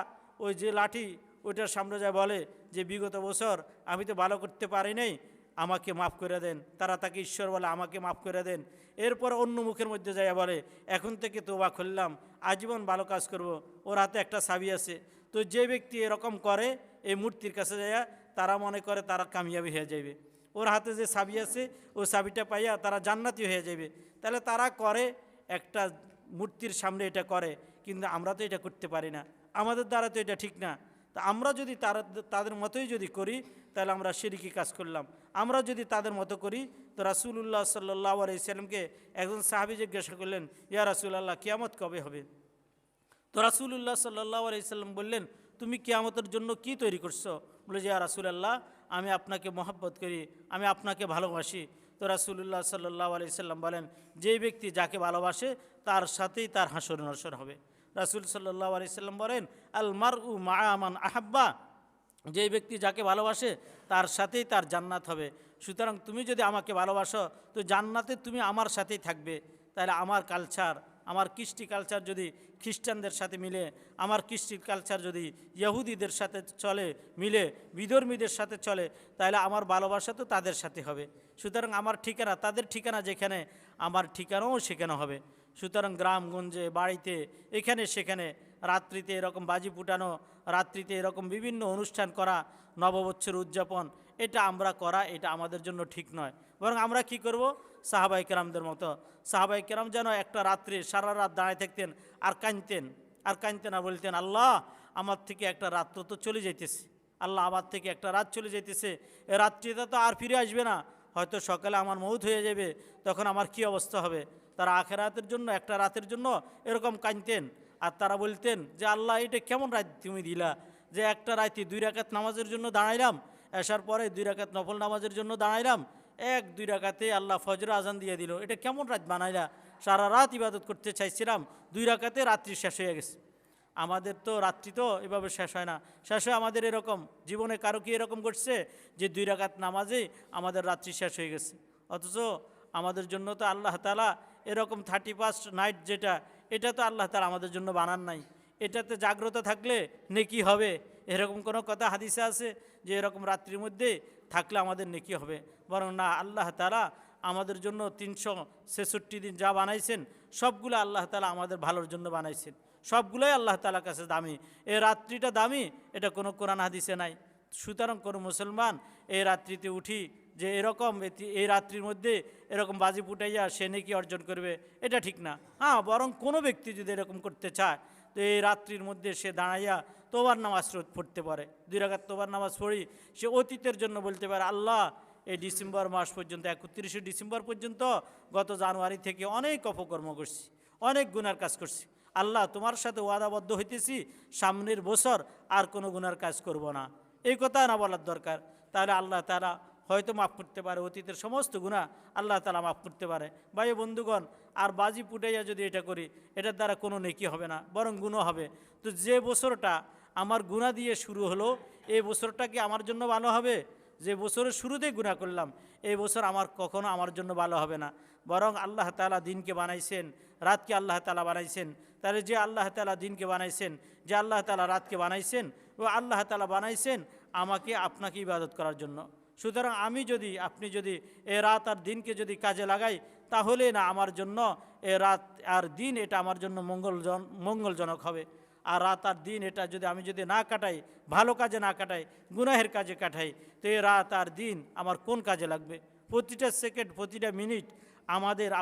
[SPEAKER 1] ওই যে লাঠি ওইটার সামনে যায়, বলে যে বিগত বছর আমি তো ভালো করতে পারি নাই, আমাকে মাফ করে দেন। তারা তাকে ঈশ্বর বলে, আমাকে মাফ করে দেন। এরপর অন্য মুখের মধ্যে যায় বলে এখন থেকে তওবা করলাম, আজীবন ভালো কাজ করব। ওর হাতে একটা চাবি আছে। তো যে ব্যক্তি এরকম করে এই মূর্তির কাছে যায়, তারা মনে করে তারা কামিয়াবি হয়ে যাবে, ওর হাতে যে চাবি আছে ওই চাবিটা পাইয়া তারা জান্নাতি হয়ে যাবে। তাহলে তারা করে একটা মূর্তির সামনে এটা করে, কিন্তু আমরা তো এটা করতে পারি না, আমাদের দ্বারা তো এটা ঠিক না। তা আমরা যদি তাদের মতোই যদি করি, তাহলে আমরা শিরকি কাজ করলাম। আমরা যদি তাদের মতো করি, তো রাসূলুল্লাহ সাল্লাল্লাহু আলাইহি সাল্লামকে একজন সাহাবী জিজ্ঞাসা করলেন, ইয়া রাসূলুল্লাহ, কিয়ামত কবে হবে? তো রাসূলুল্লাহ সাল্লাল্লাহু আলাইহি সাল্লাম বললেন, তুমি কিয়ামতের জন্য কি তৈরি করছো? বলে যে ইয়া রাসূলুল্লাহ, আমি আপনাকে মহব্বত করি, আমি আপনাকে ভালোবাসি। তো রাসূলুল্লাহ সাল্লাল্লাহু আলাইহি সাল্লাম বলেন, যেই ব্যক্তি যাকে ভালোবাসে তার সাথেই তার হাসর নশর হবে। রাসূল সাল্লাল্লাহু আলাইহি সাল্লাম বলেন, আল মারউ মা'a মান আহাব্বা, যেই ব্যক্তি যাকে ভালোবাসে তার সাথেই তার জান্নাত হবে। সুতরাং তুমি যদি আমাকে ভালোবাসো, তো জান্নাতে তুমি আমার সাথেই থাকবে। তাহলে আমার কালচার, আমার কৃষ্টি কালচার যদি খ্রিস্টানদের সাথে মিলে, আমার কৃষ্টি কালচার যদি ইহুদিদের সাথে চলে, মিলে বিধর্মীদের সাথে চলে, তাহলে আমার ভালোবাসা তো তাদের সাথে হবে। সুতরাং আমার ঠিকানা, তাদের ঠিকানা যেখানে, আমার ঠিকানাও সেখানে হবে। সুতরাং গ্রামগঞ্জে, বাড়িতে, এখানে সেখানে রাত্রিতে এরকম বাজি ফুটানো, রাত্রিতে এরকম বিভিন্ন অনুষ্ঠান করা, নববৎসর উদযাপন, এটা আমরা করা, এটা আমাদের জন্য ঠিক নয়। বরং আমরা কি করব? সাহাবায়ে কেরামদের মতো, সাহাবায়ে কেরাম যেন একটা রাত্রে সারা রাত দাঁড়ায় থাকতেন আর কাঁদতেন, আর বলতেন, আল্লাহ আমার থেকে একটা রাত্র তো চলে যাইতেছে, আল্লাহ আমার থেকে একটা রাত চলে যাইতেছে, এ রাত্রিটা তো আর ফিরে আসবে না, হয়তো সকালে আমার মউত হয়ে যাবে, তখন আমার কি অবস্থা হবে? তারা আখেরাতের জন্য, একটা রাতের জন্য এরকম কাঁদতেন। আর তারা বলতেন যে আল্লাহ, এটা কেমন রাত তুমি দিলা, যে একটা রাতে 2 রাকাত নামাজের জন্য দাঁড়াইলাম, এসার পরে 2 রাকাত নফল নামাজের জন্য দাঁড়াইলাম, 1-2 রাকাতে আল্লাহ ফজর আজান দিয়ে দিল, এটা কেমন রাত বানাইলা? সারা রাত ইবাদত করতে চাইছিলাম, 2 রাকাতে রাত্রি শেষ হয়ে গেছে। আমাদের তো রাত্রি তো এভাবে শেষ হয় না, শেষ হয় আমাদের এরকম, জীবনে কারো কি এরকম ঘটছে যে 2 রাকাত নামাজে আমাদের রাত্রি শেষ হয়ে গেছে? অথচ আমাদের জন্য তো আল্লাহ তাআলা এরকম 31st নাইট যেটা, এটা তো আল্লাহ তাআলা আমাদের জন্য বানান নাই। এটাতে জাগ্রত থাকলে নেকি হবে, এরকম কোনো কথা হাদিসে আছে যে এরকম রাত্রির মধ্যে থাকলে আমাদের নেকি হবে? বরং না, আল্লাহ তাআলা আমাদের জন্য 366 দিন যা বানাইছেন সবগুলো আল্লাহ তাআলা আমাদের ভালোর জন্য বানাইছেন, সবগুলোই আল্লাহ তাআলার কাছে দামি। এই রাত্রিটা দামি, এটা কোনো কোরআন হাদিসে নাই। সুতরাং কোনো মুসলমান এই রাত্রিতে উঠি যে এরকম এই রাত্রির মধ্যে এরকম বাজি ফুটাইয়া সে নেকি অর্জন করবে, এটা ঠিক না। হ্যাঁ, বরং কোনো ব্যক্তি যদি এরকম করতে চায় তো এই রাত্রির মধ্যে সে দাঁড়াইয়া তোবার নামাজ পড়তে পারে, 2 রাকাত তোবার নামাজ পড়ি সে অতীতের জন্য বলতে পারে, আল্লাহ এই ডিসেম্বর মাস পর্যন্ত 31শে ডিসেম্বর পর্যন্ত গত জানুয়ারি থেকে অনেক অপকর্ম করছি, অনেক গুনার কাজ করছি, আল্লাহ তোমার সাথে ওয়াদাবদ্ধ হইতেছি সামনের বছর আর কোনো গুনার কাজ করব না। এই কথা না বলার দরকার, তাহলে আল্লাহ তাআলা হয়তো মাফ করতে পারে, অতীতের সমস্ত গুনাহ আল্লাহ তাআলা মাফ করতে পারে। ভাই বন্ধুগণ, আর বাজি পুটাইয়া যদি এটা করি এটার দ্বারা কোনো নেকি হবে না, বরং গুনাহ হবে। তো যে বছরটা আমার গুনাহ দিয়ে শুরু হলো, এই বছরটা কি আমার জন্য ভালো হবে? যে বছরের শুরুতেই গুনাহ করলাম, এই বছর আমার কখনো আমার জন্য ভালো হবে না। বরং আল্লাহ তাআলা দিনকে বানাইছেন, রাতকে আল্লাহ তাআলা বানাইছেন। তাহলে যে আল্লাহ তাআলা দিনকে বানাইছেন, যে আল্লাহ তাআলা রাতকে বানাইছেন, ও আল্লাহ তাআলা বানাইছেন আমাকে আপনাকে ইবাদত করার জন্য। সুতরাং আপনি যদি এ রাত আর দিনকে যদি কাজে লাগাই, তাহলে না আমার জন্য এ রাত আর দিন এটা আমার জন্য মঙ্গলজনক হবে। আর রাত আর দিন এটা আমি যদি না কাটাই, ভালো কাজে না কাটাই, গুনাহের কাজে কাটাই, তো এই রাত আর দিন আমার কোন কাজে লাগবে? প্রতিটা সেকেন্ড, প্রতিটা মিনিট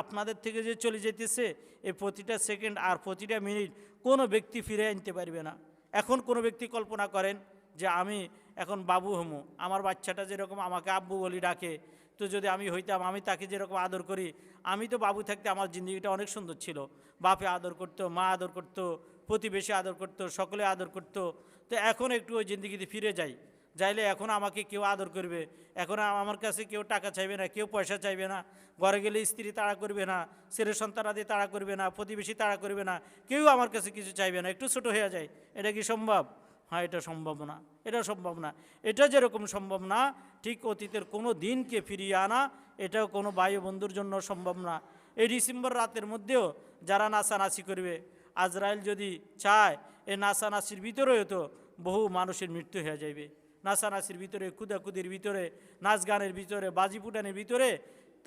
[SPEAKER 1] আপনাদের থেকে যে চলে যেতেছে, এই প্রতিটা সেকেন্ড আর প্রতিটা মিনিট কোনো ব্যক্তি ফিরে আনতে পারবে না। এখন কোনো ব্যক্তি কল্পনা করেন যে আমি এখন বাবু হমু, আমার বাচ্চাটা যেরকম আমাকে আব্বু বলি ডাকে, তো যদি আমি হইতাম, আমি তাকে যেরকম আদর করি, আমি তো বাবু থাকতে আমার জিন্দগিটা অনেক সুন্দর ছিল। বাপে আদর করতো, মা আদর করতো, প্রতিবেশী আদর করতো, সকলে আদর করতো। তো এখন একটু ওই জিন্দগিতে ফিরে যাইলে এখন আমাকে কেউ আদর করবে, এখন আমার কাছে কেউ টাকা চাইবে না, কেউ পয়সা চাইবে না, ঘরে গেলে স্ত্রী তাড়া করবে না, ছেলে সন্তানাদি তাড়া করবে না, প্রতিবেশী তাড়া করবে না, কেউ আমার কাছে কিছু চাইবে না, একটু ছোট হয়ে যায়। এটা কি সম্ভব? হ্যাঁ, এটা সম্ভব না, এটা সম্ভব না। এটা যেরকম সম্ভব না, ঠিক অতীতের কোনো দিনকে ফিরিয়ে আনা এটাও কোনো ভাই বন্ধুর জন্য সম্ভব না। এই ডিসেম্বর রাতের মধ্যেও যারা নাচানাচি করবে, আজরাইল যদি চায় এই নাচানাচির ভিতরেও তো বহু মানুষের মৃত্যু হয়ে যাবে। নাচানাচির ভিতরে, কুদাকুদির ভিতরে, নাচ গানের ভিতরে, বাজি ফুটানের ভিতরে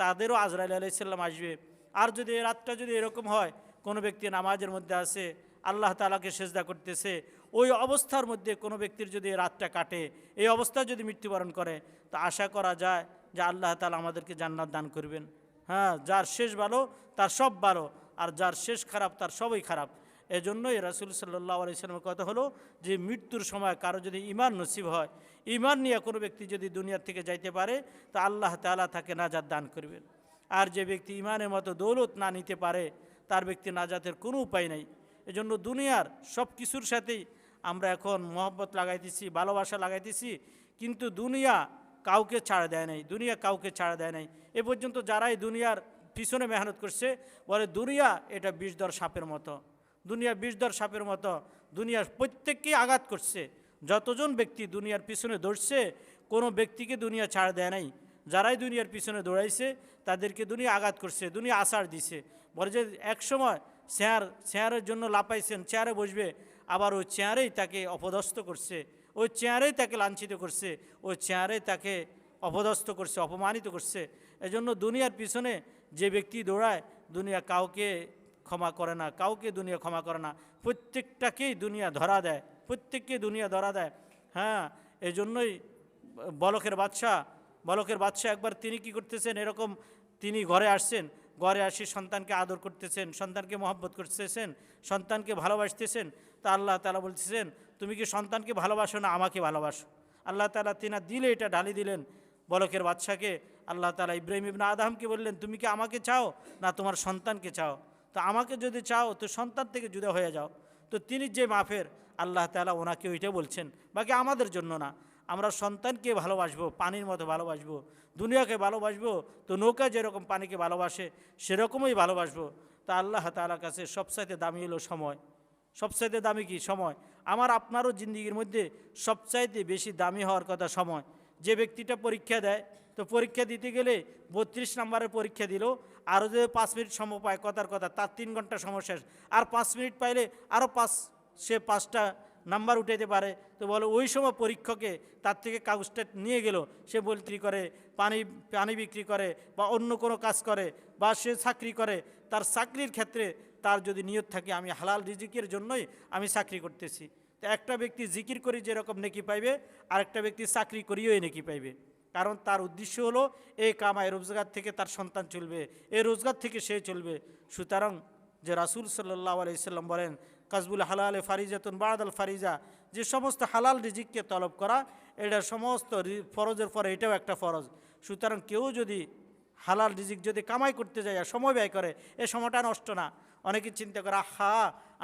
[SPEAKER 1] তাদেরও আজরাইল আলাইহিস সালাম আসবে। আর যদি এই রাতটা যদি এরকম হয়, কোনো ব্যক্তি নামাজের মধ্যে আছে, আল্লাহ তাআলাকে সেজদা করতেছে, ওই অবস্থার মধ্যে কোনো ব্যক্তির যদি রাতটা কাটে, এই অবস্থায় যদি মৃত্যুবরণ করে, তো আশা করা যায় যে আল্লাহ তাআলা আমাদেরকে জান্নাত দান করবেন। হ্যাঁ, যার শেষ ভালো তার সব ভালো, আর যার শেষ খারাপ তার সবই খারাপ। এজন্যই রাসূল সাল্লাল্লাহু আলাইহি ওয়াসাল্লামের কথা হলো যে মৃত্যুর সময় কারো যদি ঈমান নসিব হয়, ঈমান নিয়ে কোনো ব্যক্তি যদি দুনিয়ার থেকে যাইতে পারে, তো আল্লাহ তাআলা তাকে নাজাত দান করবেন। আর যে ব্যক্তি ঈমানের মতো দৌলত না নিতে পারে, তার ব্যক্তি নাজাতের কোনো উপায় নাই। এজন্য দুনিয়ার সব কিছুর সাথেই আমরা এখন মহব্বত লাগাইতেছি, ভালোবাসা লাগাইতেছি, কিন্তু দুনিয়া কাউকে ছাড় দেয় নাই, দুনিয়া কাউকে ছাড় দেয় নাই। এ পর্যন্ত যারাই দুনিয়ার পিছনে মেহনত করছে, বলে দুনিয়া এটা বিষধর সাপের মতো, দুনিয়া বিষধর সাপের মতো, দুনিয়ার প্রত্যেককেই আঘাত করছে। যতজন ব্যক্তি দুনিয়ার পিছনে দৌড়ছে, কোনো ব্যক্তিকে দুনিয়া ছাড় দেয় নাই। যারাই দুনিয়ার পিছনে দৌড়াইছে তাদেরকে দুনিয়া আঘাত করছে, দুনিয়া আছাড় দিছে। বলে যে একসময় চেয়ারের জন্য লাপাইছেন, চেয়ারে বসবে, আবার ওই চেয়ারেই তাকে অপদস্থ করছে, ওই চেয়ারেই তাকে লাঞ্ছিত করছে, ওই চেয়ারেই তাকে অপদস্থ করছে, অপমানিত করছে। এজন্য দুনিয়ার পিছনে যে ব্যক্তি দৌড়ায়, দুনিয়া কাউকে ক্ষমা করে না, কাউকে দুনিয়া ক্ষমা করে না, প্রত্যেকটাকেই দুনিয়া ধরা দেয়, প্রত্যেককে দুনিয়া ধরা দেয়। হ্যাঁ, এই জন্যই বলকের বাদশাহ একবার তিনি কি করতেছেন, এরকম তিনি ঘরে আসছেন, ঘরে আসি সন্তানকে আদর করতেছেন, সন্তানকে মহব্বত করতেছেন, সন্তানকে ভালোবাসতেছেন। তা আল্লাহ তাআলা বলতেছেন, তুমি কি সন্তানকে ভালোবাসো না আমাকে ভালোবাসো? আল্লাহ তাআলা তিনার দিলে এটা ঢালি দিলেন বলকের বাদশাকে। আল্লাহ তাআলা ইব্রাহিম ইবনে আদহামকে বললেন, তুমি কি আমাকে চাও না তোমার সন্তানকে চাও? তো আমাকে যদি চাও তো সন্তান থেকে জুদা হয়ে যাও। তো তিনি যে মাফের, আল্লাহ তাআলা ওনাকে ওইটা বলছেন, বাকি আমাদের জন্য না। আমরা সন্তানকে ভালোবাসবো, পানির মতো ভালোবাসবো, দুনিয়াকে ভালোবাসবো, তো নৌকা যেরকম পানিকে ভালোবাসে সেরকমই ভালোবাসবো। তা আল্লাহ তাআলার কাছে সবচাইতে দামি হলো সময়। সবচাইতে দামি কি? সময়। আমার আপনারও জিন্দিগির মধ্যে সবচাইতে বেশি দামি হওয়ার কথা সময়। যে ব্যক্তিটা পরীক্ষা দেয়, তো পরীক্ষা দিতে গেলে 32 নম্বরের পরীক্ষা দিল, আরও যদি 5 মিনিট সময় পায় কথার কথা, তার 3 ঘন্টা সময় শেষ। আর 5 মিনিট পাইলে আরও সে 5টা নাম্বার উঠাইতে পারে। তো বলে ওই সময় পরীক্ষকে তার থেকে কাগজটা নিয়ে গেল, সে বিক্রি করে, পানি বিক্রি করে, বা অন্য কোনো কাজ করে, বা সে চাকরি করে, তার চাকরির ক্ষেত্রে তার যদি নিয়ত থাকে আমি হালাল রিজিকের জন্যই আমি চাকরি করতেছি, তো একটা ব্যক্তি জিকির করে যেরকম নেকি পাইবে, আরেকটা ব্যক্তি চাকরি করিও এই নেকি পাইবে। কারণ তার উদ্দেশ্য হলো এই কামাই রোজগার থেকে তার সন্তান চলবে, এই রোজগার থেকে সে চলবে। সুতরাং যে রাসূল সাল্লাল্লাহু আলাইহি সাল্লাম বলেন কাসবুল হালালে ফারিজাতুন বাদাল ফারিজা, যে সমস্ত হালাল রিজিককে তলব করা এটা সমস্ত ফরজের পরে এটাও একটা ফরজ। সুতরাং কেউ যদি হালাল রিজিক যদি কামাই করতে যায় আর সময় ব্যয় করে, এ সময়টা নষ্ট না। অনেকে চিন্তা করে আহা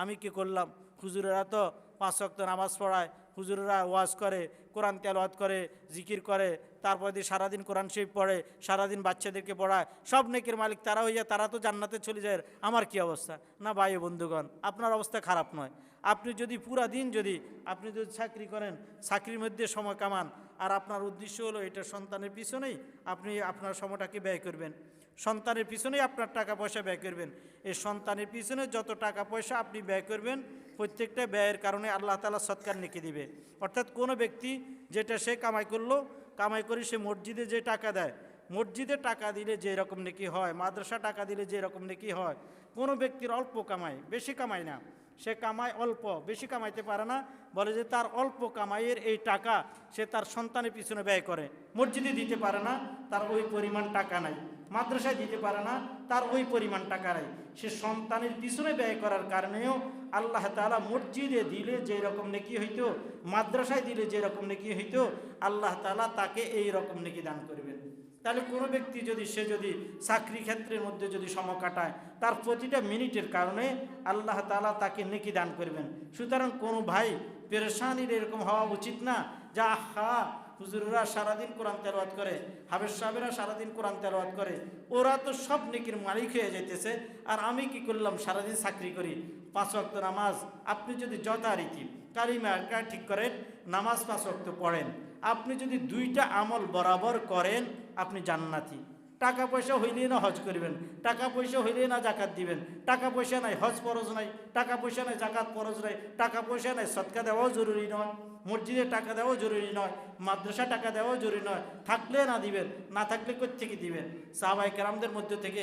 [SPEAKER 1] আমি কি করলাম, হুজুরেরা তো 5 ওয়াক্ত নামাজ পড়ায়, হুজুরেরা ওয়াজ করে, কোরআন তেলাওয়াত করে, জিকির করে, তারপর দিয়ে সারাদিন কোরআন শরীফ পড়ে, সারাদিন বাচ্চাদেরকে পড়ায়, সব নেকির মালিক তারা হইয়া তারা তো জান্নাতে চলে যায়, আমার কি অবস্থা? না ভাই বন্ধুগণ, আপনার অবস্থা খারাপ নয়। আপনি যদি পুরা দিন যদি আপনি যদি চাকরি করেন, চাকরির মধ্যে সময় কামান, আর আপনার উদ্দেশ্য হলো এটা সন্তানের পিছনেই আপনি আপনার সময়টাকে ব্যয় করবেন, সন্তানের পিছনেই আপনার টাকা পয়সা ব্যয় করবেন, এই সন্তানের পিছনে যত টাকা পয়সা আপনি ব্যয় করবেন প্রত্যেকটা ব্যয়ের কারণে আল্লাহ তাআলা সৎকার নেকি দিবে। অর্থাৎ কোনো ব্যক্তি যেটা সে কামাই করলো, কামাই করে সে মসজিদে যে টাকা দেয়, মসজিদে টাকা দিলে যে রকম নেকি হয়, মাদ্রাসা টাকা দিলে যে রকম নেকি হয়, কোনো ব্যক্তির অল্প কামায় বেশি কামায় না, সে কামায় অল্প, বেশি কামাইতে পারে না, বলে যে তার অল্প কামাইয়ের এই টাকা সে তার সন্তানের পিছনে ব্যয় করে, মসজিদে দিতে পারে না, তার ওই পরিমাণ টাকা নাই, মাদ্রাসায় দিতে পারে না, তার ওই পরিমাণ টাকা নাই, সে সন্তানের পিছনে ব্যয় করার কারণেও আল্লাহ তাআলা মসজিদে দিলে যে রকম নেকি হইতো, মাদ্রাসায় দিলে যে রকম নেকি হইতো, আল্লাহ তাআলা তাকে এই রকম নেকি দান করবেন। তাহলে কোনো ব্যক্তি যদি সে যদি চাকরি ক্ষেত্রের মধ্যে যদি সময় কাটায়, তার প্রতিটা মিনিটের কারণে আল্লাহ তাআলা তাকে নেকি দান করবেন। সুতরাং কোনো ভাই পেরেশানির এরকম হওয়া উচিত না, যা আহা হুজুররা সারাদিন কোরআন তেলাওয়াত করে, হাফেজ সাহেবেরা সারাদিন কোরআন তেলাওয়াত করে, ওরা তো সব নেকির মালিক হয়ে যাইতেছে, আর আমি কি করলাম সারাদিন চাকরি করি, 5 ওয়াক্ত নামাজ আপনি যদি যথারীতি কালিমা ঠিক করেন, নামাজ 5 ওয়াক্ত পড়েন, আপনি যদি 2টা আমল বরাবর করেন আপনি জান্নাতি। টাকা পয়সা হইলেই না হজ করবেন, টাকা পয়সা হইলেই না জাকাত দিবেন, টাকা পয়সা নাই হজ ফরজ নাই, টাকা পয়সা নাই জাকাত ফরজ নাই, টাকা পয়সা নাই সদকা দেওয়াও জরুরি নয়, মসজিদে টাকা দেওয়াও জরুরি নয়, মাদ্রাসা টাকা দেওয়াও জরুরি নয়, থাকলে না দিবেন, না থাকলে কোত্থেকে দিবেন। সাহাবায়ে কেরামদের মধ্যে থেকে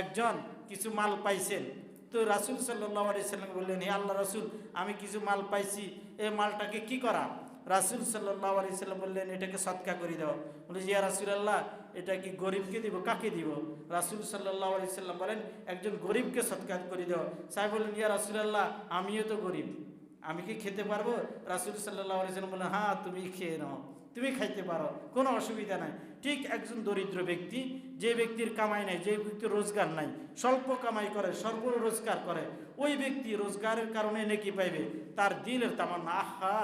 [SPEAKER 1] একজন কিছু মাল পাইছেন, তো রাসূল সাল্লাল্লাহু আলাইহি সাল্লাম বললেন হে আল্লাহ রাসূল আমি কিছু মাল পাইছি, এই মালটাকে কি করা? রাসূল সাল্লাল্লাহু আলাইহি সাল্লাম বললেন এটাকে সদকা করে দাও। বলে ইয়া রাসূলুল্লাহ এটা কি গরিবকে দিব, কাকে দিব? রাসূল সাল্লাল্লাহু আলাইহি সাল্লাম বলেন একজন গরিবকে সদকা করে দাও। সাহেব বললেন ইয়া রাসূলুল্লাহ আমিও তো গরিব, আমি কি খেতে পারবো? রাসূল সাল্লাল্লাহু আলাইহি সাল্লাম বললেন হ্যাঁ তুমি খেয়ে নাও, তুমি খাইতে পারো, কোনো অসুবিধা নাই। ঠিক একজন দরিদ্র ব্যক্তি, যে ব্যক্তির কামাই নাই, যে ব্যক্তির রোজগার নাই, স্বল্প কামাই করে, স্বল্প রোজগার করে, ওই ব্যক্তি রোজগারের কারণে নেকি পাইবে। তার দিলের তামান্না আহা